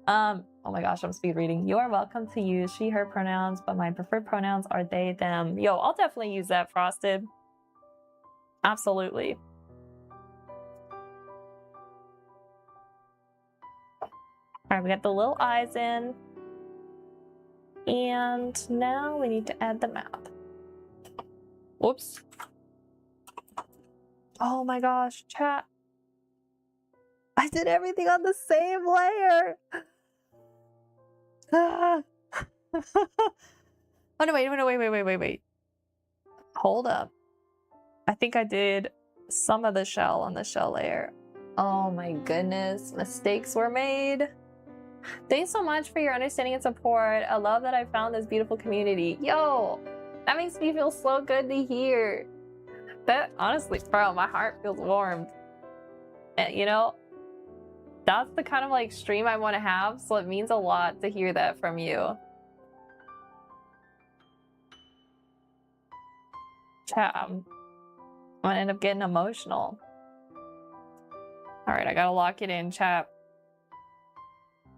oh my gosh, I'm speed reading. You are welcome to use she, her pronouns, but my preferred pronouns are they, them. Yo, I'll definitely use that, Frosted. Absolutely. All right, we got the little eyes in. And now we need to add the mouth. Whoops. Oh my gosh, chat. I did everything on the same layer. Ah. Oh no, wait. Hold up. I think I did some of the shell on the shell layer. Oh my goodness, mistakes were made. Thanks so much for your understanding and support. I love that I found this beautiful community. Yo, that makes me feel so good to hear. That honestly, bro, my heart feels warmed. And you know, that's the kind of like stream I want to have, so it means a lot to hear that from you. Chat, I'm gonna end up getting emotional. All right, I gotta lock it in, chat.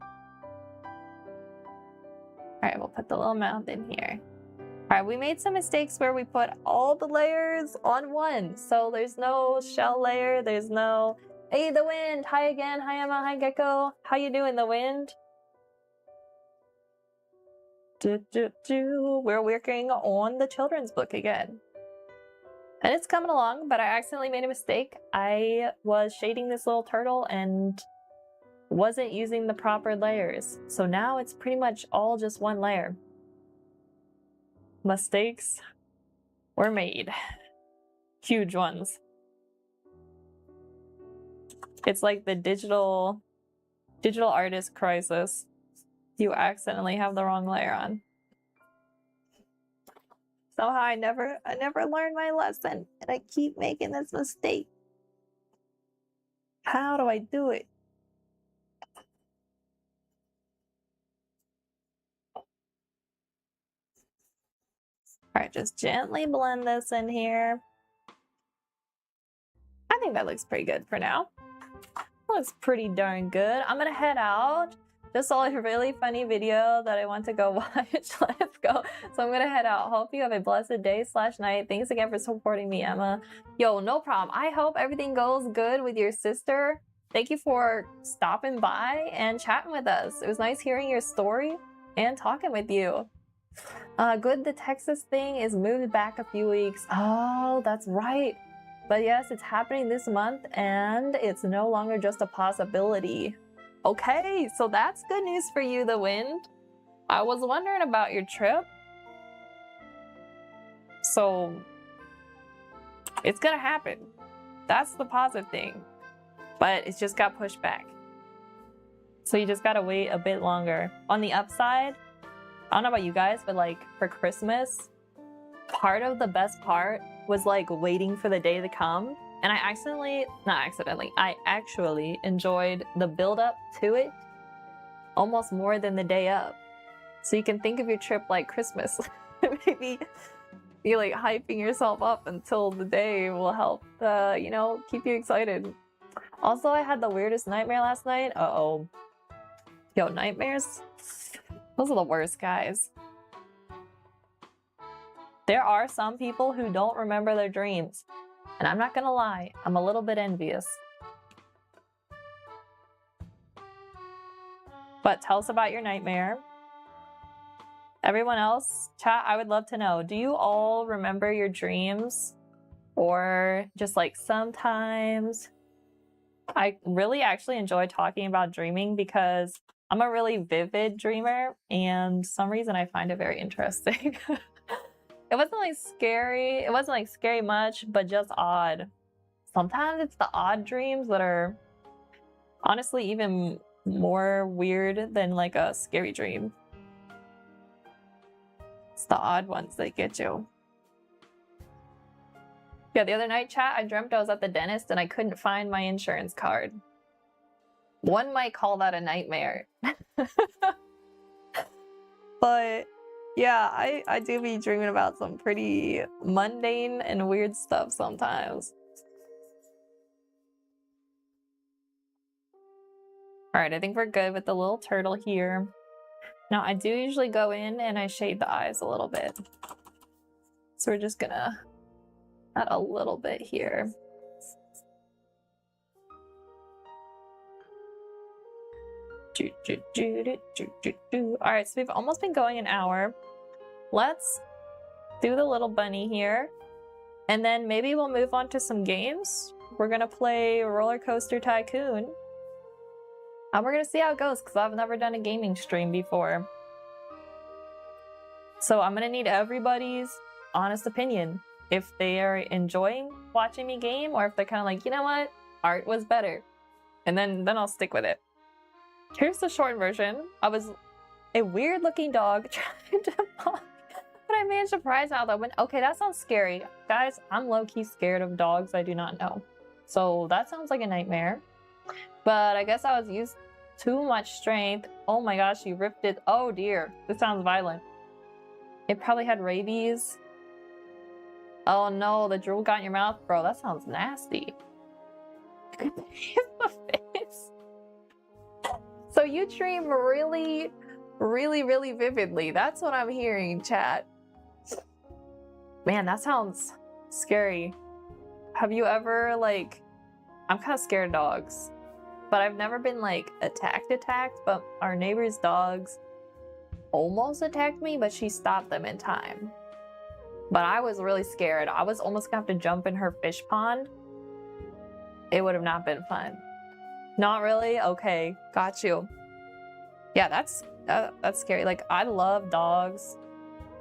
All right, we'll put the little mouth in here. All right, we made some mistakes where we put all the layers on one. So there's no shell layer, there's no, hey, the wind, hi again, hi Emma, hi Gecko. How you doing, the wind? We're working on the children's book again. And it's coming along, but I accidentally made a mistake. I was shading this little turtle and wasn't using the proper layers. So now it's pretty much all just one layer. Mistakes were made. Huge ones. It's like the digital artist crisis. You accidentally have the wrong layer on. Somehow I never learned my lesson and I keep making this mistake. How do I do it? All right, just gently blend this in here. I think that looks pretty good for now. Looks pretty darn good. I'm gonna head out. Just saw a really funny video that I want to go watch. Let's go. So I'm gonna head out. Hope you have a blessed day / night. Thanks again for supporting me, Emma. Yo, no problem. I hope everything goes good with your sister. Thank you for stopping by and chatting with us. It was nice hearing your story and talking with you. Good, the Texas thing is moved back a few weeks. Oh, that's right. But yes, it's happening this month and it's no longer just a possibility. Okay, so that's good news for you, the wind. I was wondering about your trip. So it's gonna happen. That's the positive thing. But it's just got pushed back. So you just gotta wait a bit longer. On the upside, I don't know about you guys, but like for Christmas, part of the best part was like waiting for the day to come. And I actually enjoyed the build up to it almost more than the day of. So you can think of your trip like Christmas. Maybe be like hyping yourself up until the day will help, you know, keep you excited. Also, I had the weirdest nightmare last night. Uh-oh. Yo, nightmares? Those are the worst, guys. There are some people who don't remember their dreams. And I'm not gonna lie, I'm a little bit envious. But tell us about your nightmare. Everyone else, chat, I would love to know. Do you all remember your dreams? Or just like sometimes? I really actually enjoy talking about dreaming because I'm a really vivid dreamer and for some reason I find it very interesting. It wasn't like scary. It wasn't like scary much, but just odd. Sometimes it's the odd dreams that are honestly even more weird than like a scary dream. It's the odd ones that get you. Yeah, the other night, chat, I dreamt I was at the dentist and I couldn't find my insurance card. One might call that a nightmare. But yeah, I do be dreaming about some pretty mundane and weird stuff sometimes. All right, I think we're good with the little turtle here. Now, I do usually go in and I shade the eyes a little bit. So we're just gonna add a little bit here. Alright, so we've almost been going an hour. Let's do the little bunny here. And then maybe we'll move on to some games. We're gonna play Roller Coaster Tycoon. And we're gonna see how it goes, because I've never done a gaming stream before. So I'm gonna need everybody's honest opinion. If they are enjoying watching me game, or if they're kind of like, you know what, art was better. And then I'll stick with it. Here's the short version. I was a weird looking dog trying to pop, but I managed to prize out that one. Okay, that sounds scary. Guys, I'm low-key scared of dogs I do not know. So that sounds like a nightmare. But I guess I was used too much strength. Oh my gosh, you ripped it. Oh dear, this sounds violent. It probably had rabies. Oh no, the drool got in your mouth. Bro, that sounds nasty. So you dream really, really, really vividly. That's what I'm hearing, chat. Man, that sounds scary. Have you ever, like... I'm kind of scared of dogs. But I've never been, like, attacked, but our neighbor's dogs almost attacked me, but she stopped them in time. But I was really scared. I was almost gonna have to jump in her fish pond. It would have not been fun. Not really? Okay, got you. Yeah, that's scary. Like, I love dogs,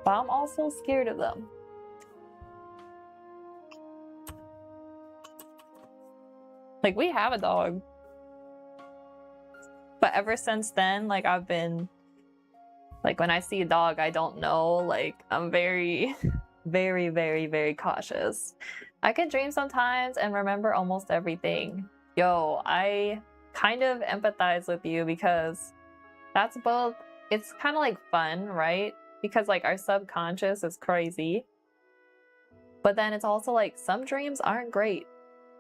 but I'm also scared of them. Like, we have a dog. But ever since then, like, I've been... Like, when I see a dog I don't know, like, I'm very, very, very, very cautious. I can dream sometimes and remember almost everything. Yo, I kind of empathize with you because that's both... It's kind of like fun, right? Because, like, our subconscious is crazy. But then it's also like, some dreams aren't great.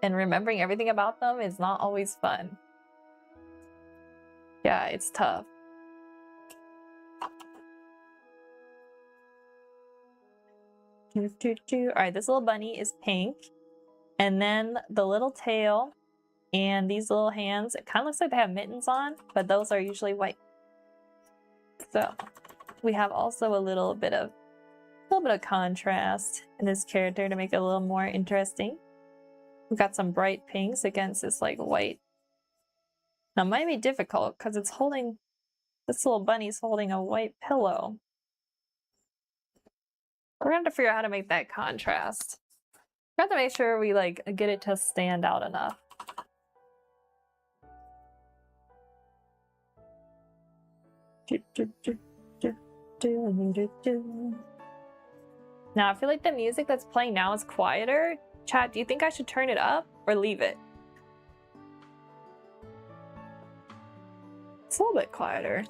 And remembering everything about them is not always fun. Yeah, it's tough. Alright, this little bunny is pink. And then the little tail and these little hands, it kind of looks like they have mittens on, but those are usually white. So we have also a little bit of contrast in this character to make it a little more interesting. We've got some bright pinks against this like white. Now it might be difficult because it's holding, this little bunny's holding a white pillow. We're gonna have to figure out how to make that contrast. We have to make sure we like get it to stand out enough. Now I feel like the music that's playing now is quieter. Chat, do you think I should turn it up or leave it? It's a little bit quieter.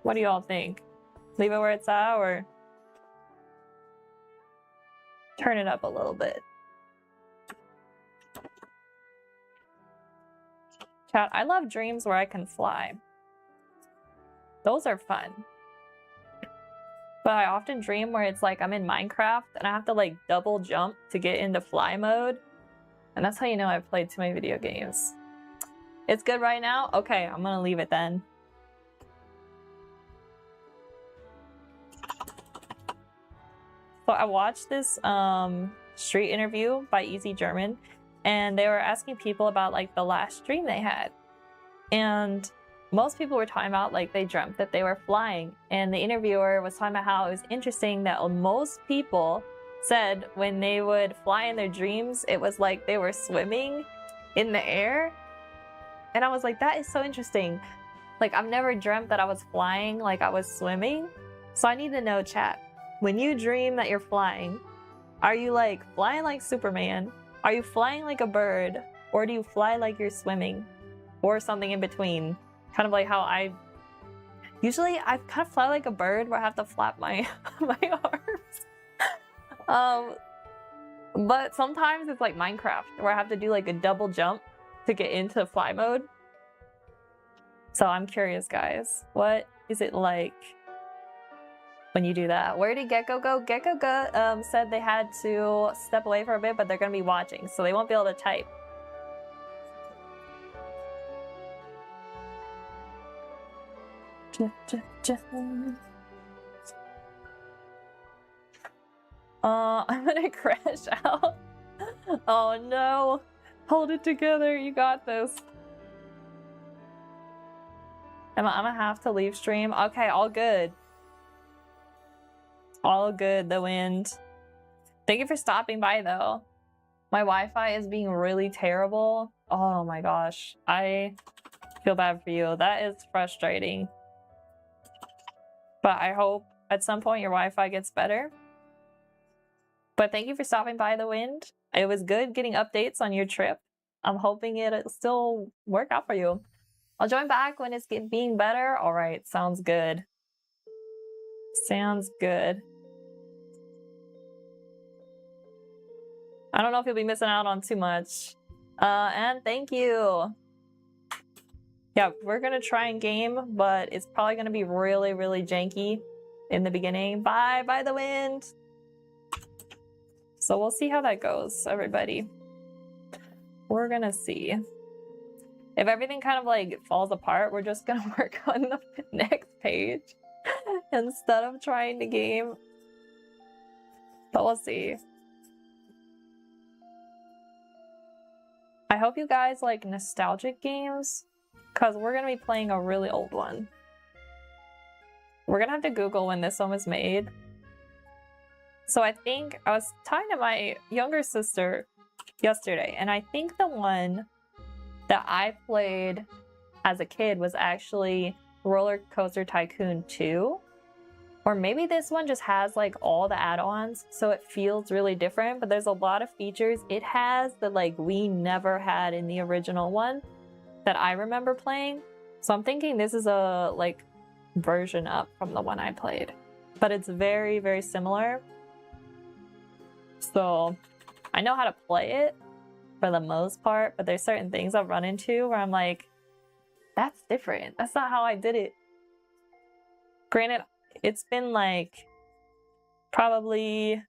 What do y'all think? Leave it where it's at or turn it up a little bit? Chat, I love dreams where I can fly. Those are fun. But I often dream where it's like I'm in Minecraft and I have to like double jump to get into fly mode. And that's how you know I've played too many video games. It's good right now? Okay, I'm gonna leave it then. So I watched this street interview by Easy German, and they were asking people about like the last dream they had. And most people were talking about like they dreamt that they were flying. And the interviewer was talking about how it was interesting that most people said when they would fly in their dreams, it was like they were swimming in the air. And I was like, that is so interesting. Like, I've never dreamt that I was flying like I was swimming. So I need to know, chat. When you dream that you're flying, are you like flying like Superman? Are you flying like a bird? Or do you fly like you're swimming? Or something in between? Kind of like how I kind of fly like a bird where I have to flap my my arms. But sometimes it's like Minecraft where I have to do like a double jump to get into fly mode. So I'm curious, guys. What is it like when you do that? Where did Gecko go? Gecko said they had to step away for a bit, but they're going to be watching, so they won't be able to type. I'm gonna crash out. Oh no. Hold it together. You got this. I'm gonna have to leave stream. Okay, all good. All good, the wind. Thank you for stopping by though. My Wi-Fi is being really terrible. Oh my gosh. I feel bad for you. That is frustrating. But I hope at some point your Wi-Fi gets better. But thank you for stopping by the wind. It was good getting updates on your trip. I'm hoping it'll still work out for you. I'll join back when it's being better. All right, sounds good. Sounds good. I don't know if you'll be missing out on too much. And thank you. Yeah, we're gonna try and game, but it's probably gonna be really, really janky in the beginning. Bye, by the wind. So we'll see how that goes, everybody. We're gonna see. If everything kind of like falls apart, we're just gonna work on the next page instead of trying to game. But we'll see. I hope you guys like nostalgic games, because we're gonna be playing a really old one. We're gonna have to Google when this one was made. So I think I was talking to my younger sister yesterday, and I think the one that I played as a kid was actually Roller Coaster Tycoon 2. Or maybe this one just has like all the add-ons, so it feels really different, but there's a lot of features it has that like we never had in the original one that I remember playing. So I'm thinking this is a like version up from the one I played, but it's very, very similar. So I know how to play it for the most part, but there's certain things I've run into where I'm like, that's different. That's not how I did it. Granted, it's been like probably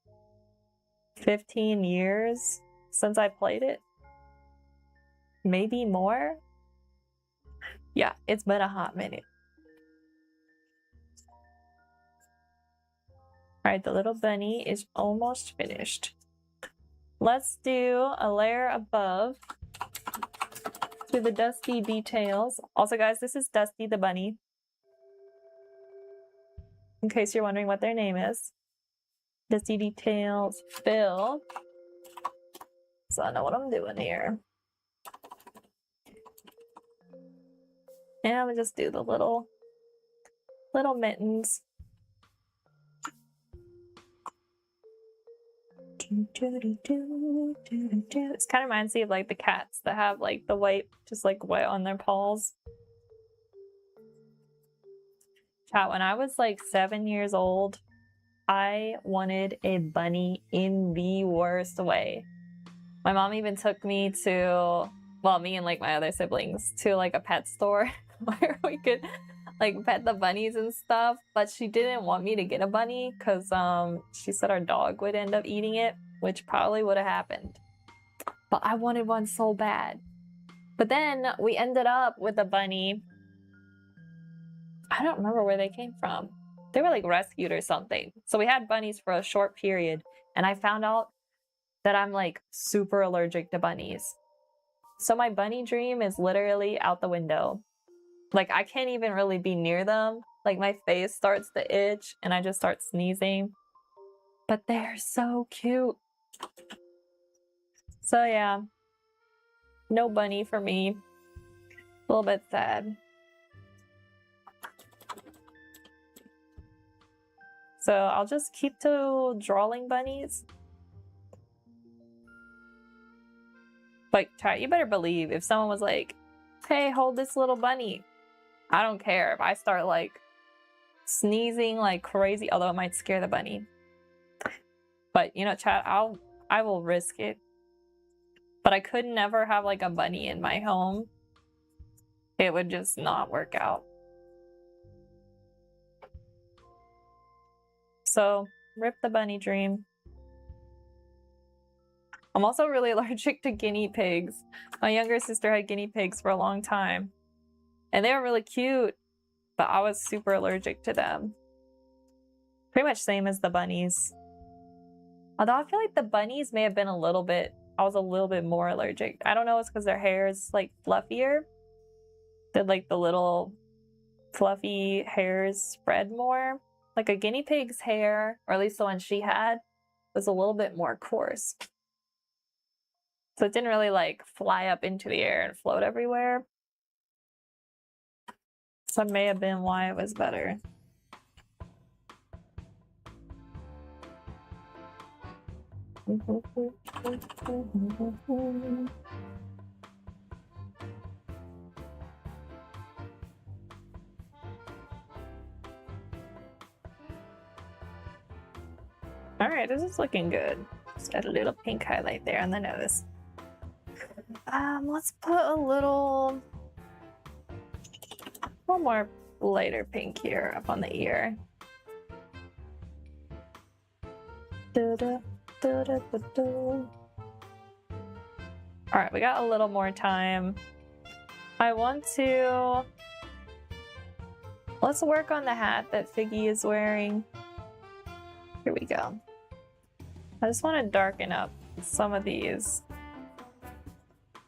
15 years since I played it. Maybe more. Yeah, it's been a hot minute. All right, the little bunny is almost finished. Let's do a layer above to the dusty details. Also, guys, this is Dusty the bunny, in case you're wondering what their name is. Dusty details fill. So I know what I'm doing here. And I'm gonna just do the little mittens. This kind of reminds me of like the cats that have like the white, just like white on their paws. Chat, when I was like 7 years old, I wanted a bunny in the worst way. My mom even took me to, well, me and like my other siblings, to like a pet store where we could like pet the bunnies and stuff, but she didn't want me to get a bunny because she said our dog would end up eating it, which probably would have happened. But I wanted one so bad. But then we ended up with a bunny. I don't remember where they came from. They were like rescued or something. So we had bunnies for a short period, and I found out that I'm like super allergic to bunnies. So my bunny dream is literally out the window. Like I can't even really be near them. Like my face starts to itch and I just start sneezing. But they're so cute. So yeah, no bunny for me. A little bit sad. So I'll just keep to drawing bunnies. Like, chat, you better believe if someone was like, hey, hold this little bunny. I don't care if I start like sneezing like crazy, although it might scare the bunny. But you know, chat, I will risk it. But I could never have like a bunny in my home. It would just not work out. So, rip the bunny dream. I'm also really allergic to guinea pigs. My younger sister had guinea pigs for a long time. And they were really cute. but I was super allergic to them. Pretty much same as the bunnies. Although I feel like the bunnies may have been a little bit, I was a little bit more allergic. I don't know, it's because their hair is like fluffier. Did like the little fluffy hairs spread more? Like a guinea pig's hair, or at least the one she had, was a little bit more coarse. So it didn't really like fly up into the air and float everywhere. So that may have been why it was better. All right, this is looking good. Just add a little pink highlight there on the nose. Let's put a little more lighter pink here up on the ear. All right, we got a little more time. Let's work on the hat that Figgy is wearing. Here we go. I just want to darken up some of these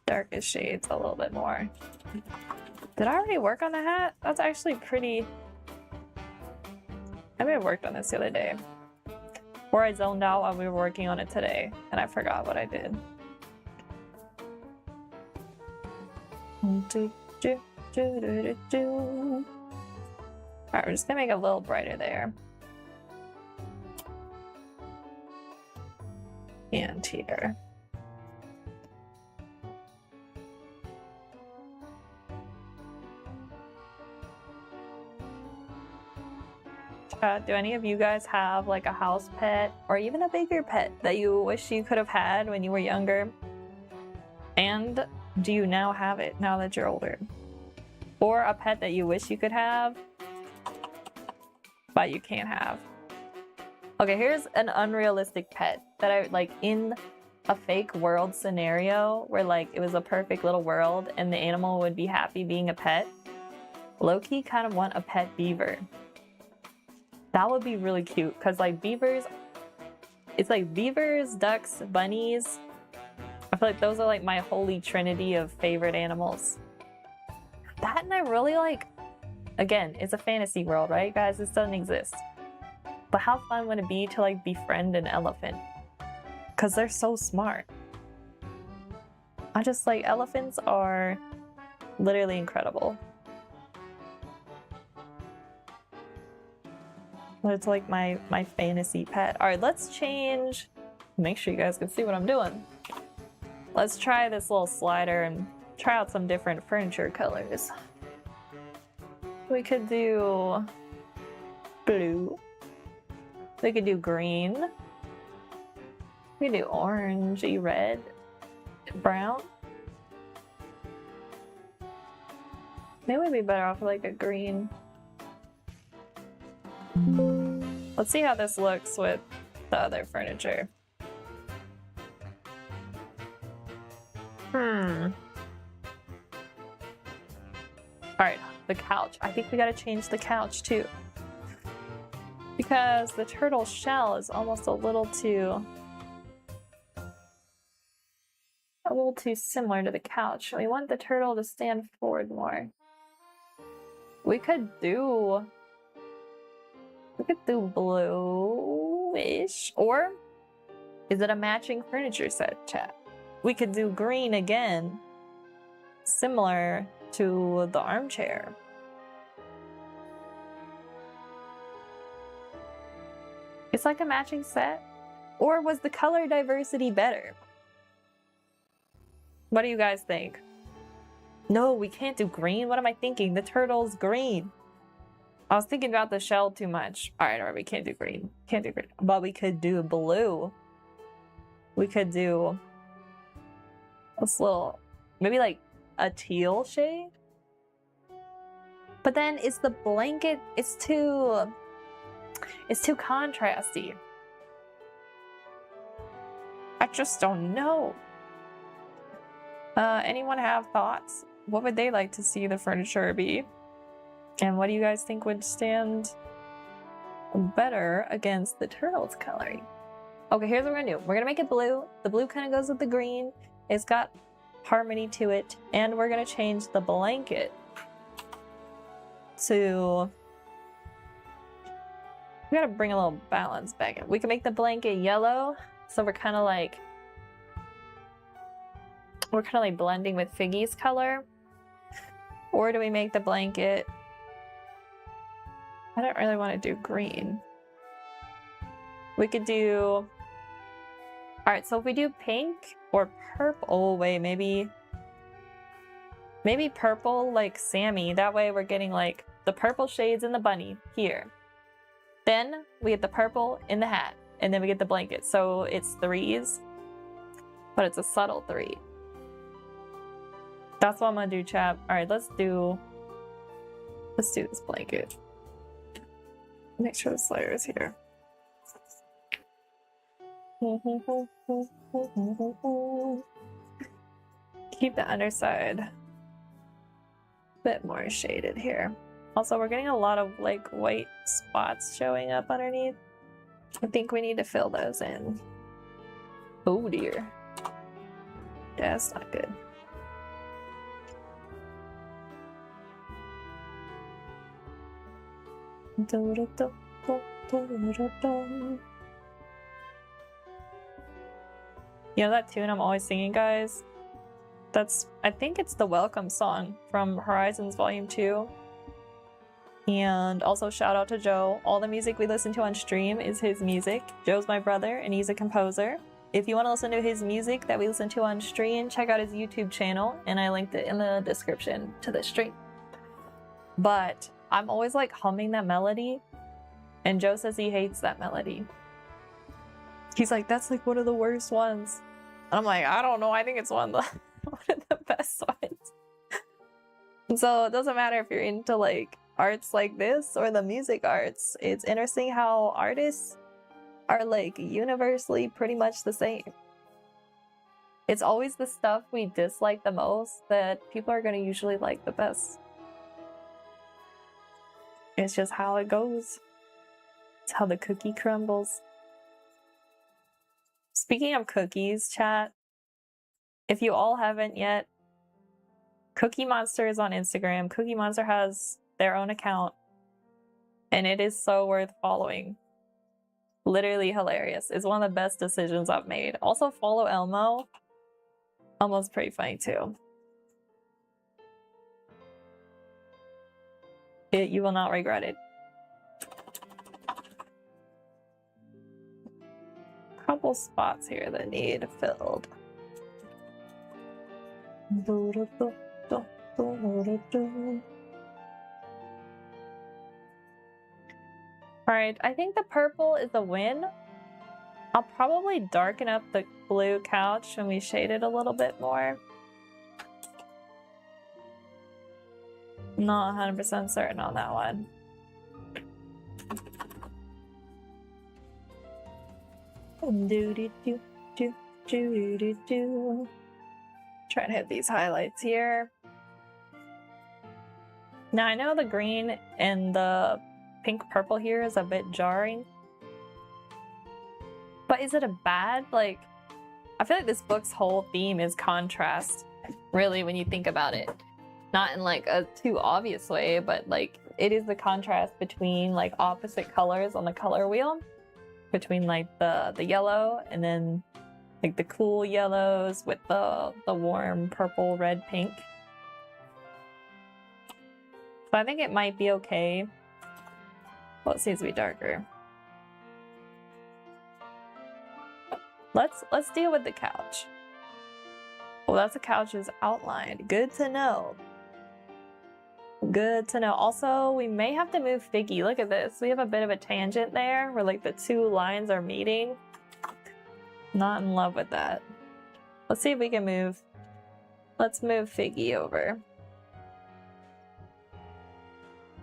darkest shades a little bit more. Did I already work on the hat? That's actually pretty... I may have worked on this the other day. Or I zoned out while we were working on it today, and I forgot what I did. Alright, we're just gonna make it a little brighter there. And here. Do any of you guys have like a house pet or even a bigger pet that you wish you could have had when you were younger? And do you now have it now that you're older? Or a pet that you wish you could have, but you can't have? Okay, here's an unrealistic pet that I like in a fake world scenario where like it was a perfect little world and the animal would be happy being a pet. Low-key kind of want a pet beaver. That would be really cute because like beavers, it's like beavers, ducks, bunnies. I feel like those are like my holy trinity of favorite animals. That and I really like, again, it's a fantasy world, right guys? This doesn't exist. But how fun would it be to like befriend an elephant? Because they're so smart. I just like, elephants are literally incredible. It's like my fantasy pet. All right, let's change. Make sure you guys can see what I'm doing. Let's try this little slider and try out some different furniture colors. We could do blue. We could do green. We could do orangey red, brown. Maybe we'd be better off with like a green. Let's see how this looks with the other furniture. Alright, the couch. I think we gotta change the couch too. Because the turtle shell is almost a little too similar to the couch. We want the turtle to stand forward more. We could do bluish, or is it a matching furniture set, chat? We could do green again, similar to the armchair. It's like a matching set, or was the color diversity better? What do you guys think? No, we can't do green. What am I thinking? The turtle's green. I was thinking about the shell too much. All right, we can't do green. Can't do green. But we could do blue. We could do this little, maybe like a teal shade. But then it's the blanket. It's too contrasty. I just don't know. Anyone have thoughts? What would they like to see the furniture be? And what do you guys think would stand better against the turtle's coloring? Okay, here's what we're gonna do. We're gonna make it blue. The blue kind of goes with the green. It's got harmony to it. And we're gonna change the blanket to... We gotta bring a little balance back in. We can make the blanket yellow, so we're kind of like blending with Figgy's color. Or do we make the blanket... I don't really want to do green. We could do... Alright, so if we do pink or purple... Oh, wait, maybe purple like Sammy. That way we're getting like the purple shades in the bunny here. Then we get the purple in the hat. And then we get the blanket. So it's threes. But it's a subtle 3. That's what I'm gonna do, chap. Alright, let's do this blanket. Make sure this layer is here. Keep the underside a bit more shaded here. Also, we're getting a lot of like white spots showing up underneath. I think we need to fill those in. Oh dear. Yeah, that's not good. You know that tune I'm always singing, guys? I think it's the welcome song from Horizons Volume 2. And also shout out to Joe. All the music we listen to on stream is his music. Joe's my brother and he's a composer. If you want to listen to his music that we listen to on stream, check out his YouTube channel and I linked it in the description to the stream. But I'm always like humming that melody and Joe says he hates that melody. He's like, that's like one of the worst ones. And I'm like, I don't know, I think it's one of the best ones. So it doesn't matter if you're into like arts like this or the music arts. It's interesting how artists are like universally pretty much the same. It's always the stuff we dislike the most that people are going to usually like the best. It's just how it goes. It's how the cookie crumbles. Speaking of cookies, chat, if you all haven't yet, Cookie Monster is on Instagram. Cookie Monster has their own account, and it is so worth following. Literally hilarious. It's one of the best decisions I've made. Also follow Elmo. Elmo's pretty funny too. You will not regret it. Couple spots here that need filled. Alright, I think the purple is a win. I'll probably darken up the blue couch when we shade it a little bit more. Not 100% certain on that one. Try and hit these highlights here. Now I know the green and the pink purple here is a bit jarring. But is it a bad, like, I feel like this book's whole theme is contrast, really, when you think about it. Not in like a too obvious way, but like it is the contrast between like opposite colors on the color wheel. Between like the yellow and then like the cool yellows with the warm purple, red, pink. So I think it might be okay. Well, it seems to be darker. Let's deal with the couch. Well, that's the couch's outline. Good to know. Good to know. Also, we may have to move Figgy. Look at this. We have a bit of a tangent there where like the two lines are meeting. Not in love with that. Let's see if we can move. Let's move Figgy over.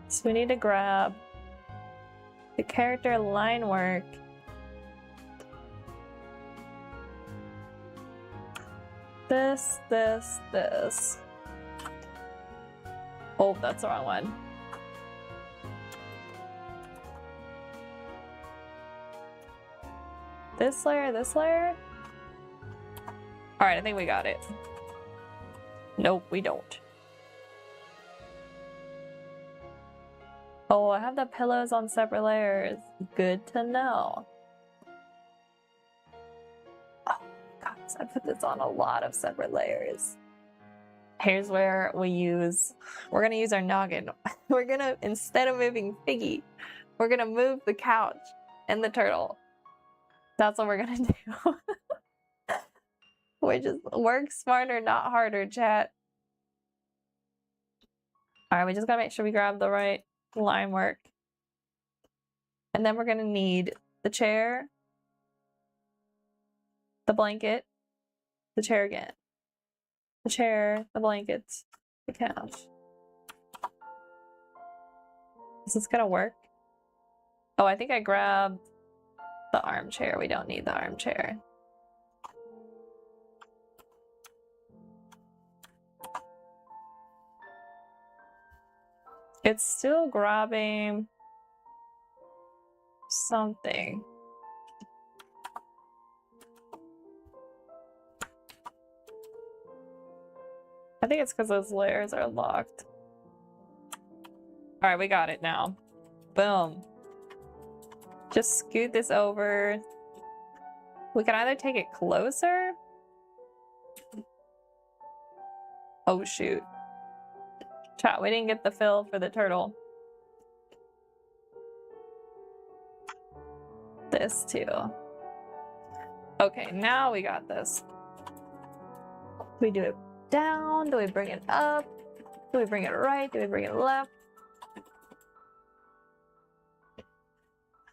So we need to grab the character line work. This. Oh, that's the wrong one. this layer, this layer. All right, I think we got it. Nope, we don't. Oh, I have the pillows on separate layers. Good to know. Oh, God, I put this on a lot of separate layers. Here's where we're gonna use our noggin. We're gonna, instead of moving Figgy, we're gonna move the couch and the turtle. That's what we're gonna do. We just work smarter, not harder, chat. All right, we just gotta make sure we grab the right line work. And then we're gonna need the chair, the blanket, the chair again, the chair, the blankets, the couch. Is this gonna work? Oh, I think I grabbed the armchair. We don't need the armchair. It's still grabbing something. I think it's because those layers are locked. All right, we got it now. Boom. Just scoot this over. We can either take it closer. Oh, shoot. Chat, we didn't get the fill for the turtle. This too. Okay, now we got this. We do it down? Do we bring it up? Do we bring it right? Do we bring it left?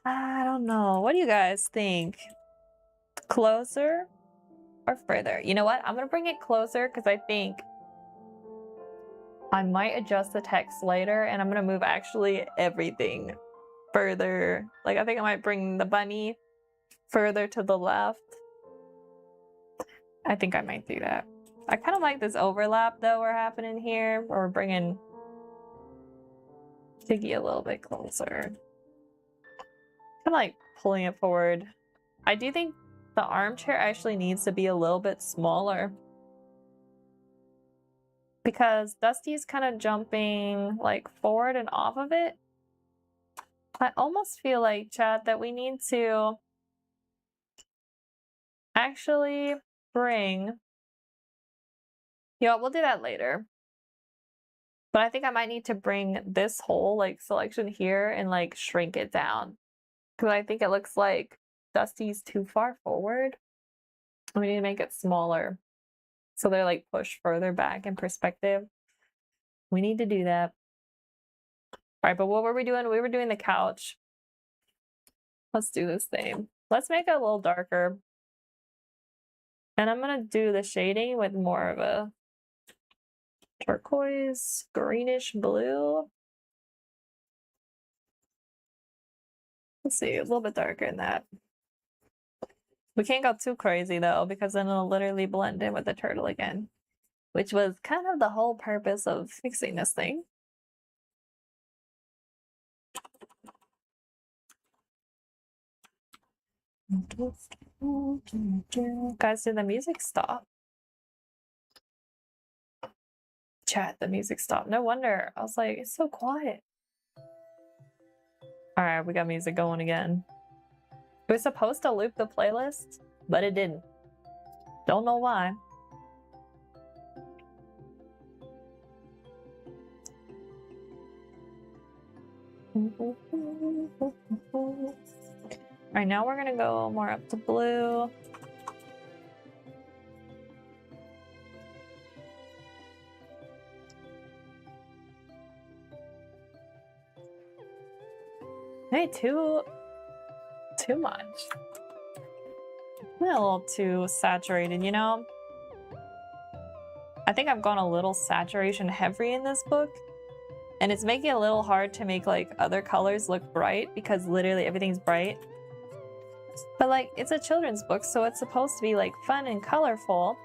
I don't know. What do you guys think? Closer or further? You know what? I'm gonna bring it closer because I think I might adjust the text later and I'm gonna move actually everything further. Like I think I might bring the bunny further to the left. I think I might do that. I kind of like this overlap though we're happening here, where we're bringing Figgy a little bit closer. Kind of like pulling it forward. I do think the armchair actually needs to be a little bit smaller because Dusty's kind of jumping like forward and off of it. I almost feel like, chat, that we need to actually bring... You know, we'll do that later. But I think I might need to bring this whole like selection here and like shrink it down. Because I think it looks like Dusty's too far forward. We need to make it smaller. So they're like pushed further back in perspective. We need to do that. All right, but what were we doing? We were doing the couch. Let's do this thing. Let's make it a little darker. And I'm gonna do the shading with more of a turquoise, greenish blue. Let's see, a little bit darker than that. We can't go too crazy though, because then it'll literally blend in with the turtle again, which was kind of the whole purpose of fixing this thing. Guys, did the music stop? Chat, the music stopped. No wonder. I was like, it's so quiet. All right, we got music going again. It was supposed to loop the playlist, but it didn't. Don't know why. All right, now we're gonna go more up to blue. Hey, too much. I'm a little too saturated, you know? I think I've gone a little saturation heavy in this book, and it's making it a little hard to make like other colors look bright because literally everything's bright. But like, it's a children's book, so it's supposed to be like fun and colorful.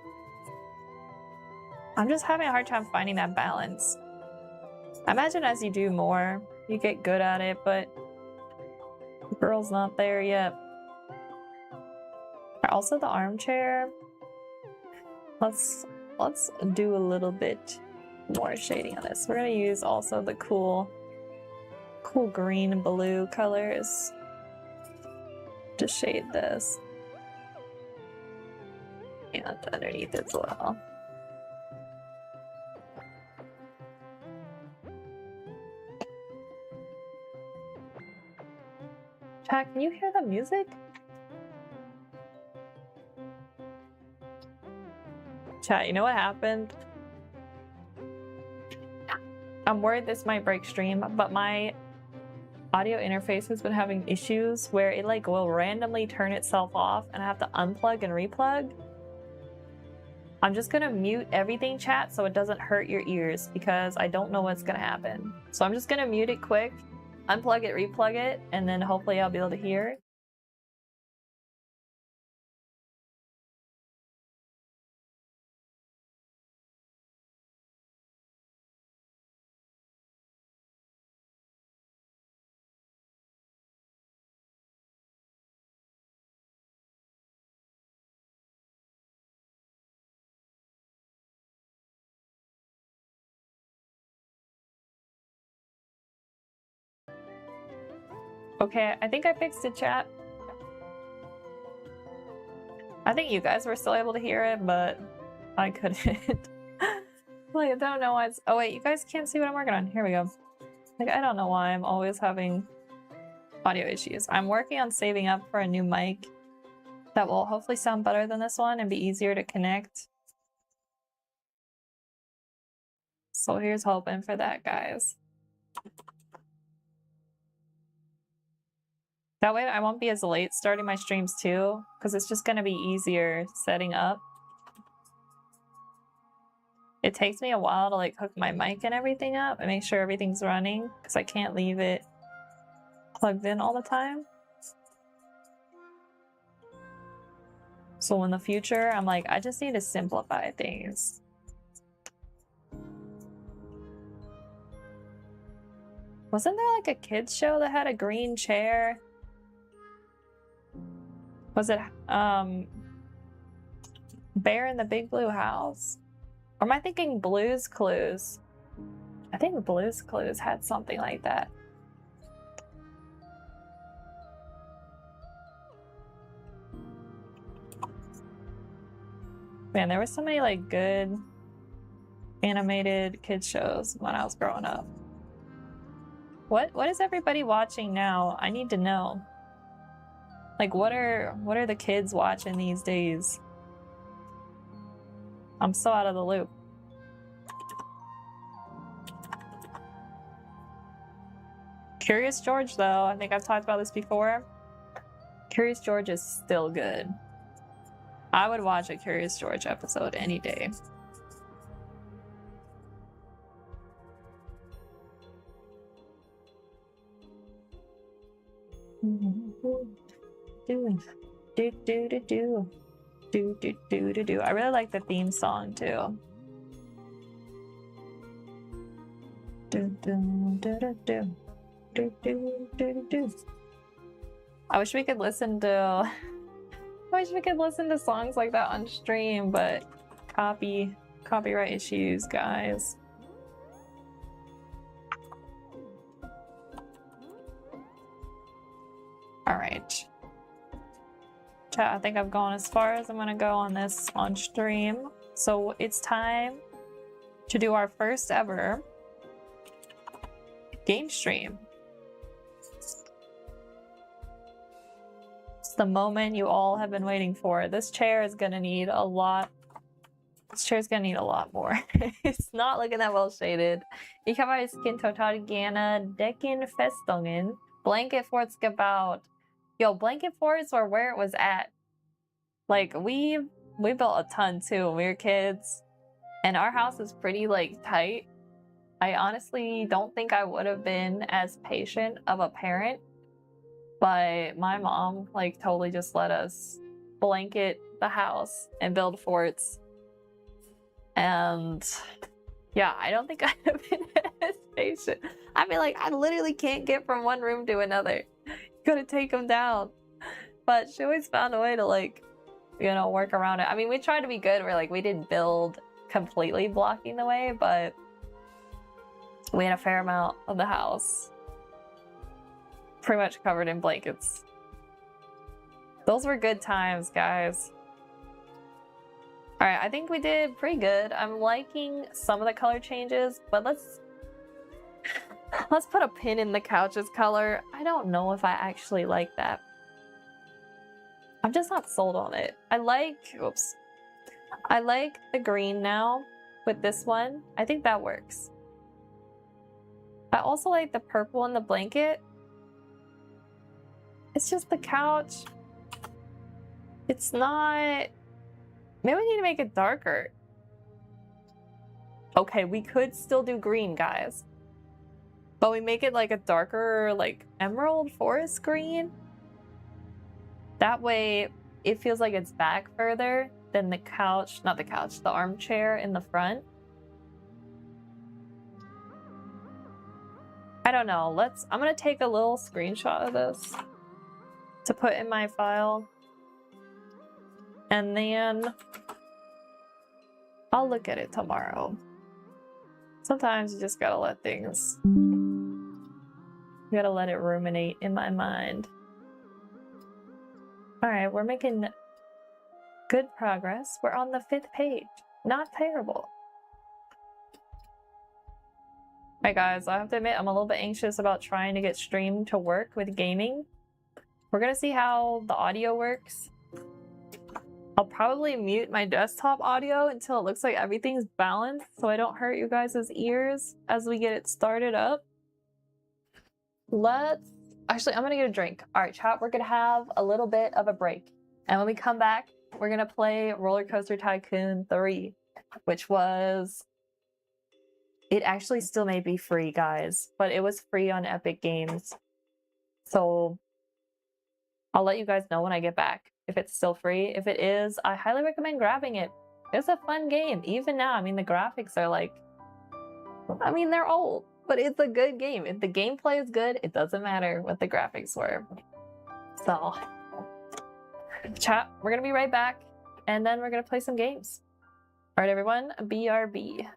I'm just having a hard time finding that balance. I imagine as you do more, you get good at it, but the girl's not there yet. Also the armchair. Let's do a little bit more shading on this. We're gonna use also the cool green and blue colors to shade this. And underneath as well. Chat, can you hear the music? Chat, you know what happened? I'm worried this might break stream, but my audio interface has been having issues where it like will randomly turn itself off and I have to unplug and replug. I'm just gonna mute everything, chat, so it doesn't hurt your ears because I don't know what's gonna happen. So I'm just gonna mute it quick, unplug it, replug it, and then hopefully I'll be able to hear it. Okay, I think I fixed it, chat. I think you guys were still able to hear it, but I couldn't. Like, I don't know why it's... Oh wait, you guys can't see what I'm working on. Here we go. Like, I don't know why I'm always having audio issues. I'm working on saving up for a new mic that will hopefully sound better than this one and be easier to connect. So here's hoping for that, guys. That way I won't be as late starting my streams too, because it's just going to be easier setting up. It takes me a while to like hook my mic and everything up and make sure everything's running, because I can't leave it plugged in all the time. So in the future, I'm like, I just need to simplify things. Wasn't there like a kids show that had a green chair? Was it Bear in the Big Blue House? Or am I thinking Blue's Clues? I think Blue's Clues had something like that. Man, there were so many like good animated kids shows when I was growing up. What is everybody watching now? I need to know. Like, what are the kids watching these days? I'm so out of the loop. Curious George, though, I think I've talked about this before. Curious George is still good. I would watch a Curious George episode any day. I really like the theme song too. I wish we could listen to songs like that on stream, but copyright issues, guys. All right. Chat, I think I've gone as far as I'm gonna go on this on stream. So it's time to do our first ever game stream. It's the moment you all have been waiting for. This chair is gonna need a lot. This chair's gonna need a lot more. It's not looking that well shaded. Ich habe als Kind total gerne Deckenfestungen. Blanket forts gebaut. Yo, blanket forts were where it was at. Like, we built a ton too when we were kids. And our house is pretty, like, tight. I honestly don't think I would have been as patient of a parent. But my mom, like, totally just let us blanket the house and build forts. And yeah, I don't think I'd have been as patient. I'd be like, I literally can't get from one room to another. Gotta take them down. But she always found a way to like you know, work around it. I mean, we tried to be good. We're like, we didn't build completely blocking the way, but we had a fair amount of the house pretty much covered in blankets. Those were good times, guys. All right, I think we did pretty good. I'm liking some of the color changes, but let's put a pin in the couch's color. I don't know if I actually like that. I'm just not sold on it. I like the green now with this one. I think that works. I also like the purple in the blanket. It's just the couch. It's not... Maybe we need to make it darker. Okay, we could still do green, guys. But we make it like a darker, like emerald forest green. That way it feels like it's back further than the couch, not the couch, the armchair in the front. I don't know. I'm gonna take a little screenshot of this to put in my file. And then I'll look at it tomorrow. Sometimes you just gotta let things... You gotta let it ruminate in my mind. Alright, we're making good progress. We're on the 5th page. Not terrible. Alright guys, I have to admit I'm a little bit anxious about trying to get stream to work with gaming. We're gonna see how the audio works. I'll probably mute my desktop audio until it looks like everything's balanced so I don't hurt you guys' ears as we get it started up. Actually, I'm gonna get a drink. All right, chat, we're gonna have a little bit of a break. And when we come back, we're gonna play Roller Coaster Tycoon 3, which was... It actually still may be free, guys, but it was free on Epic Games. So I'll let you guys know when I get back if it's still free. If it is, I highly recommend grabbing it. It's a fun game. Even now, I mean, the graphics are like... I mean, they're old, but it's a good game. If the gameplay is good, it doesn't matter what the graphics were. So, chat, we're gonna be right back, and then we're gonna play some games. All right, everyone, BRB.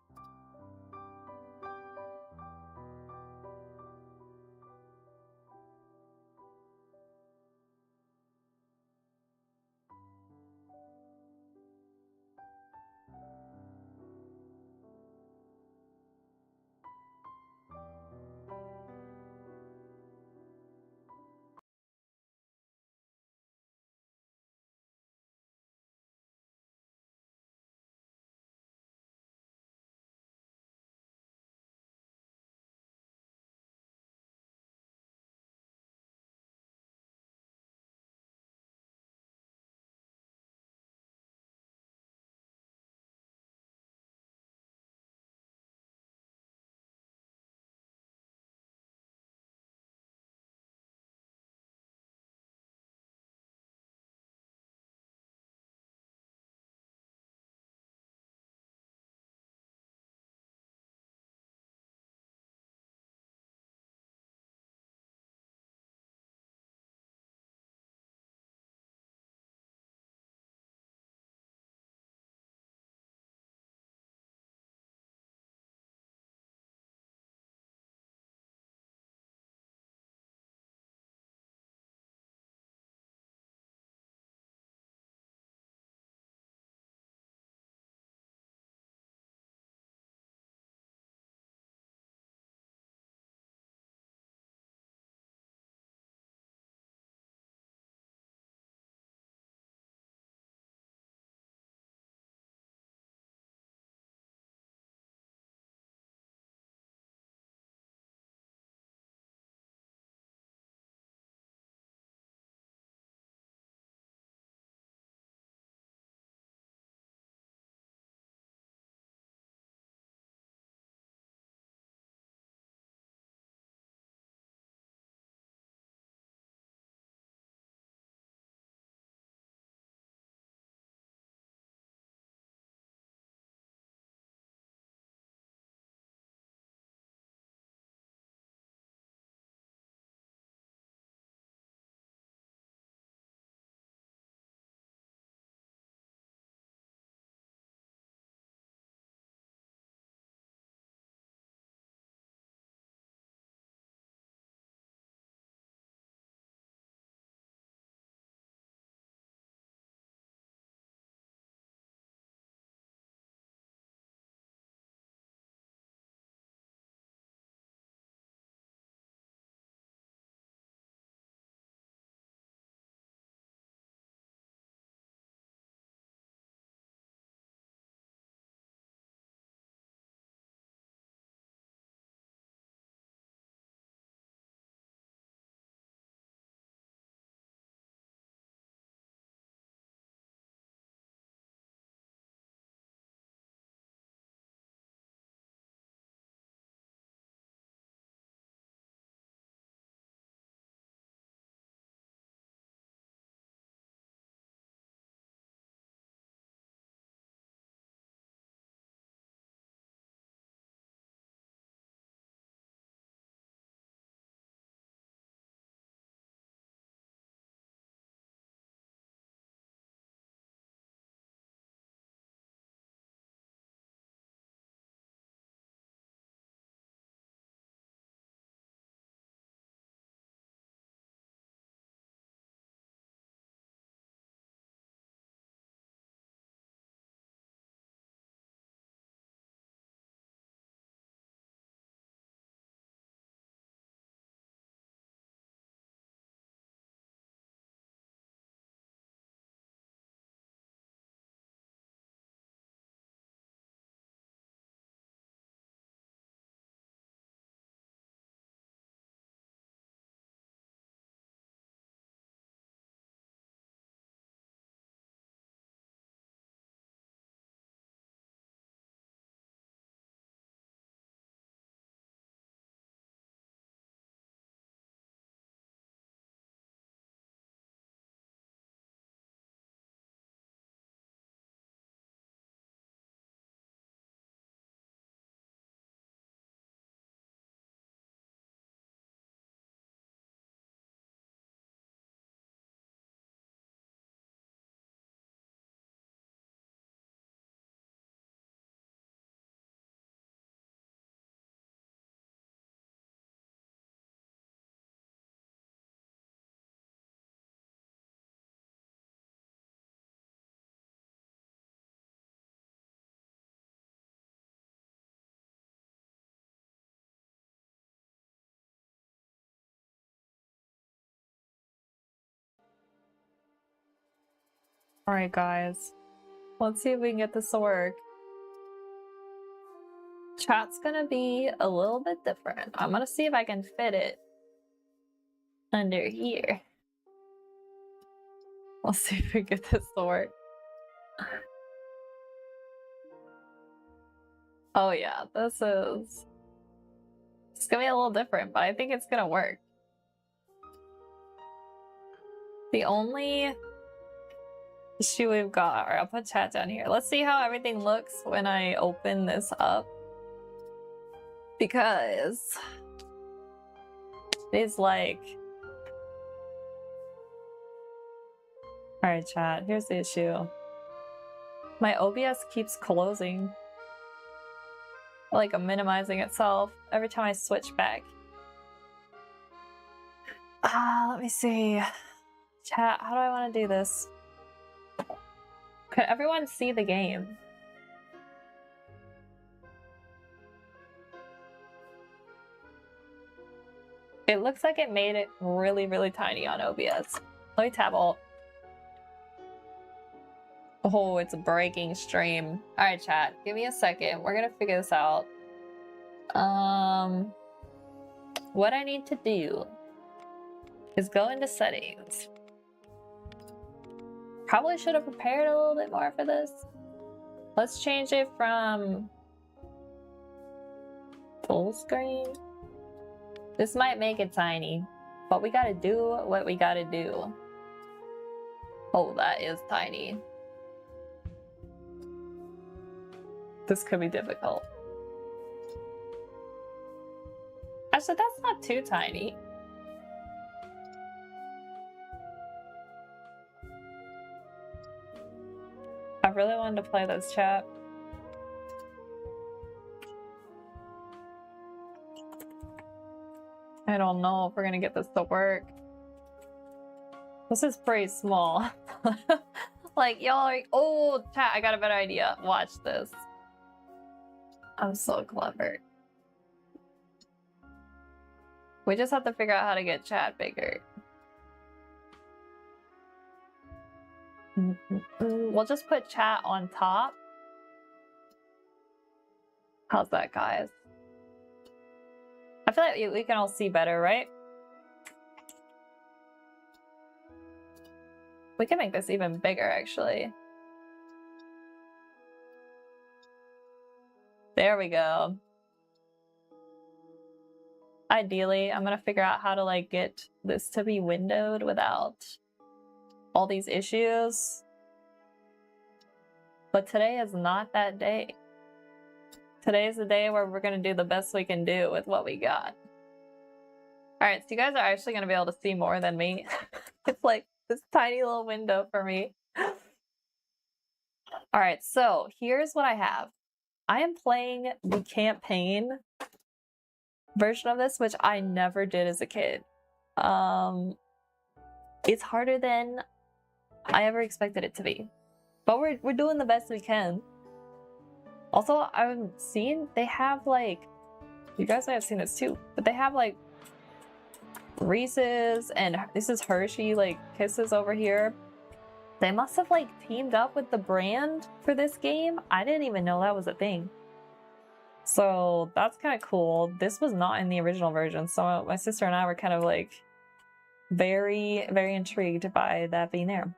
Alright, guys. Let's see if we can get this to work. Chat's gonna be a little bit different. I'm gonna see if I can fit it under here. Let's see if we get this to work. Oh yeah, it's gonna be a little different, but I think it's gonna work. The only issue we've got, alright, I'll put chat down here. Let's see how everything looks when I open this up. Because it's like, alright chat, here's the issue. My OBS keeps closing. Like minimizing itself every time I switch back. Let me see. Chat, how do I want to do this? Could everyone see the game? It looks like it made it really, really tiny on OBS. Let me tab alt. Oh, it's a breaking stream. Alright, chat, give me a second. We're gonna figure this out. What I need to do is go into settings. Probably should have prepared a little bit more for this. Let's change it from full screen. This might make it tiny, but we gotta do what we gotta do. Oh, that is tiny. This could be difficult. Actually, that's not too tiny. I really wanted to play this, chat. I don't know if we're gonna get this to work. This is pretty small. Like, y'all are like, oh, chat, I got a better idea. Watch this. I'm so clever. We just have to figure out how to get chat bigger. We'll just put chat on top. How's that, guys? I feel like we can all see better, right? We can make this even bigger, actually. There we go. Ideally, I'm gonna figure out how to like get this to be windowed without all these issues. But today is not that day. Today is the day where we're gonna do the best we can do with what we got. Alright, so you guys are actually gonna be able to see more than me. It's like this tiny little window for me. Alright, so here's what I have. I am playing the campaign version of this, which I never did as a kid. It's harder than I ever expected it to be. But we're doing the best we can. Also, I've seen they have like, you guys might have seen this too, but they have like Reese's and this is Hershey like Kisses over here. They must have like teamed up with the brand for this game. I didn't even know that was a thing. So that's kind of cool. This was not in the original version, so my sister and I were kind of like very, very intrigued by that being there.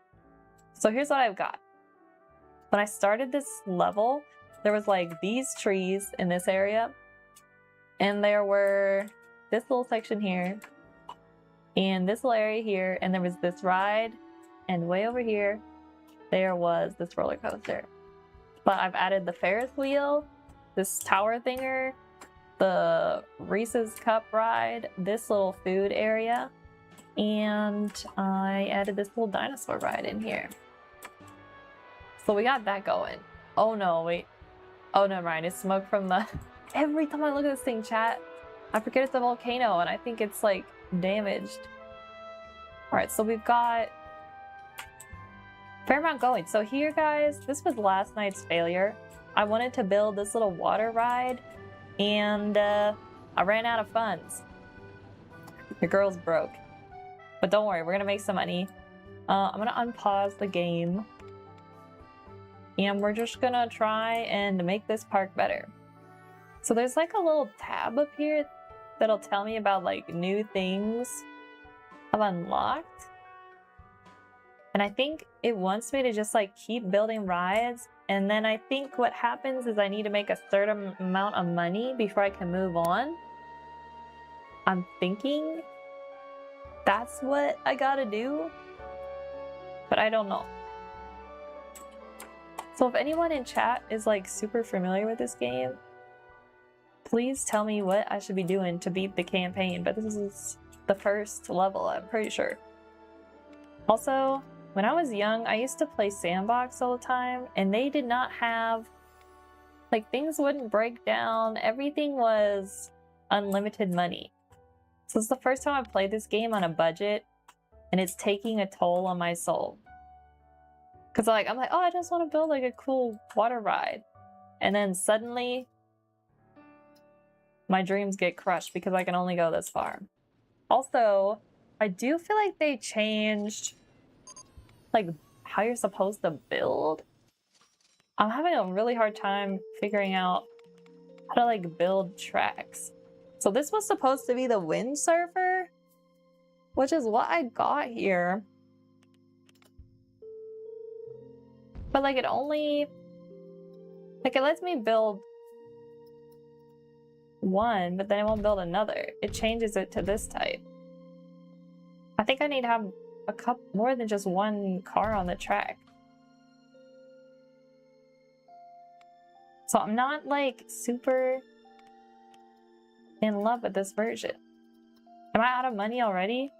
So here's what I've got. When I started this level, there was like these trees in this area, and there were this little section here, and this little area here, and there was this ride, and way over here, there was this roller coaster. But I've added the Ferris wheel, this tower thinger, the Reese's Cup ride, this little food area, and I added this little dinosaur ride in here. So we got that going. Oh no, wait. Oh, never mind. It's smoke from the... Every time I look at this thing, chat, I forget it's a volcano and I think it's like damaged. Alright, so we've got a fair amount going. So here, guys, this was last night's failure. I wanted to build this little water ride and I ran out of funds. The girl's broke. But don't worry, we're gonna make some money. I'm gonna unpause the game and we're just gonna try and make this park better. So there's like a little tab up here that'll tell me about like new things I've unlocked. And I think it wants me to just like keep building rides. And then I think what happens is I need to make a certain amount of money before I can move on. I'm thinking that's what I gotta do, but I don't know. So if anyone in chat is like super familiar with this game, please tell me what I should be doing to beat the campaign, but this is the first level, I'm pretty sure. Also, when I was young, I used to play Sandbox all the time, and they did not have, like, things wouldn't break down. Everything was unlimited money. So it's the first time I've played this game on a budget, and it's taking a toll on my soul. Because I'm like, oh, I just want to build like a cool water ride. And then suddenly, my dreams get crushed because I can only go this far. Also, I do feel like they changed like how you're supposed to build. I'm having a really hard time figuring out how to like build tracks. So this was supposed to be the windsurfer, which is what I got here. But like it only, like it lets me build one, but then it won't build another. It changes it to this type. I think I need to have a couple more than just one car on the track. So I'm not like super in love with this version. Am I out of money already?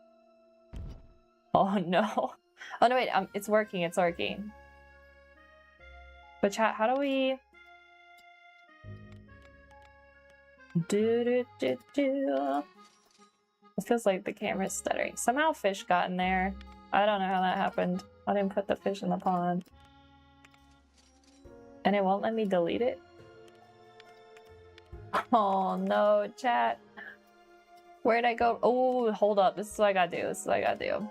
Oh no. Oh no, wait, it's working, it's working. But chat, how do we do? It feels like the camera's stuttering. Somehow fish got in there. I don't know how that happened. I didn't put the fish in the pond. And it won't let me delete it? Oh no, chat. Where'd I go? Oh, hold up. This is what I gotta do. This is what I gotta do.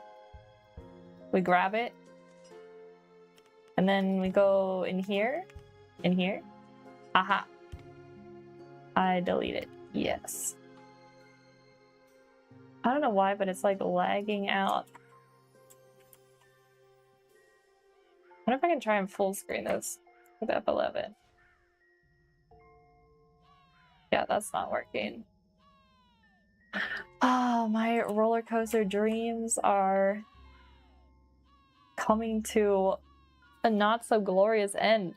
We grab it. And then we go in here. In here. Aha. I delete it. Yes. I don't know why, but it's like lagging out. I wonder if I can try and full screen this with F11. Yeah, that's not working. Oh, my roller coaster dreams are coming to a not so glorious end.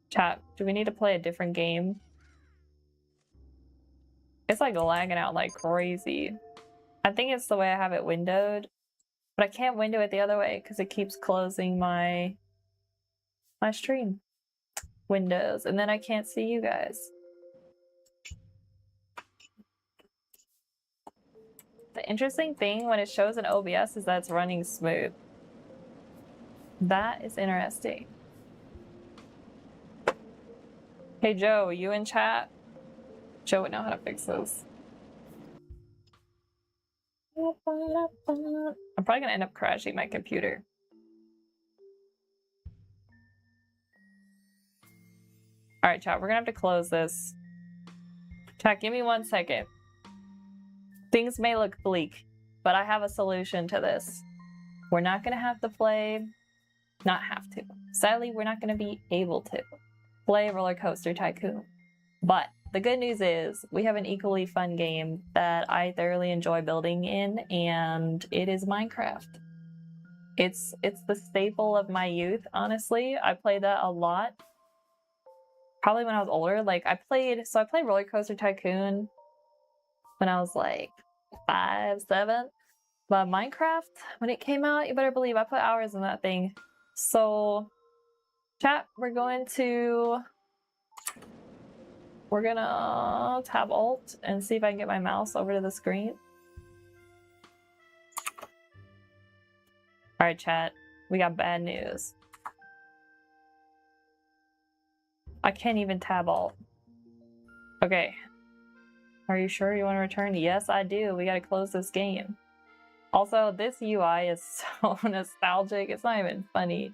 Chat, do we need to play a different game? It's like lagging out like crazy. I think it's the way I have it windowed, but I can't window it the other way because it keeps closing my stream windows, and then I can't see you guys. The interesting thing when it shows in OBS is that it's running smooth. That is interesting. Hey Joe, you in chat? Joe would know how to fix this. I'm probably gonna end up crashing my computer. Alright, chat, we're gonna have to close this. Chat, give me 1 second. Things may look bleak, but I have a solution to this. We're not gonna have to play... Not have to. Sadly, we're not gonna be able to play Roller Coaster Tycoon. But the good news is we have an equally fun game that I thoroughly enjoy building in, and it is Minecraft. It's the staple of my youth, honestly. I played that a lot. Probably when I was older. Like I played Roller Coaster Tycoon when I was like 5, 7. But Minecraft, when it came out, you better believe I put hours in that thing. So chat, we're gonna tab Alt and see if I can get my mouse over to the screen. Alright chat, we got bad news. I can't even tab Alt. Okay. Are you sure you want to return? Yes, I do. We gotta close this game. Also, this UI is so nostalgic. It's not even funny.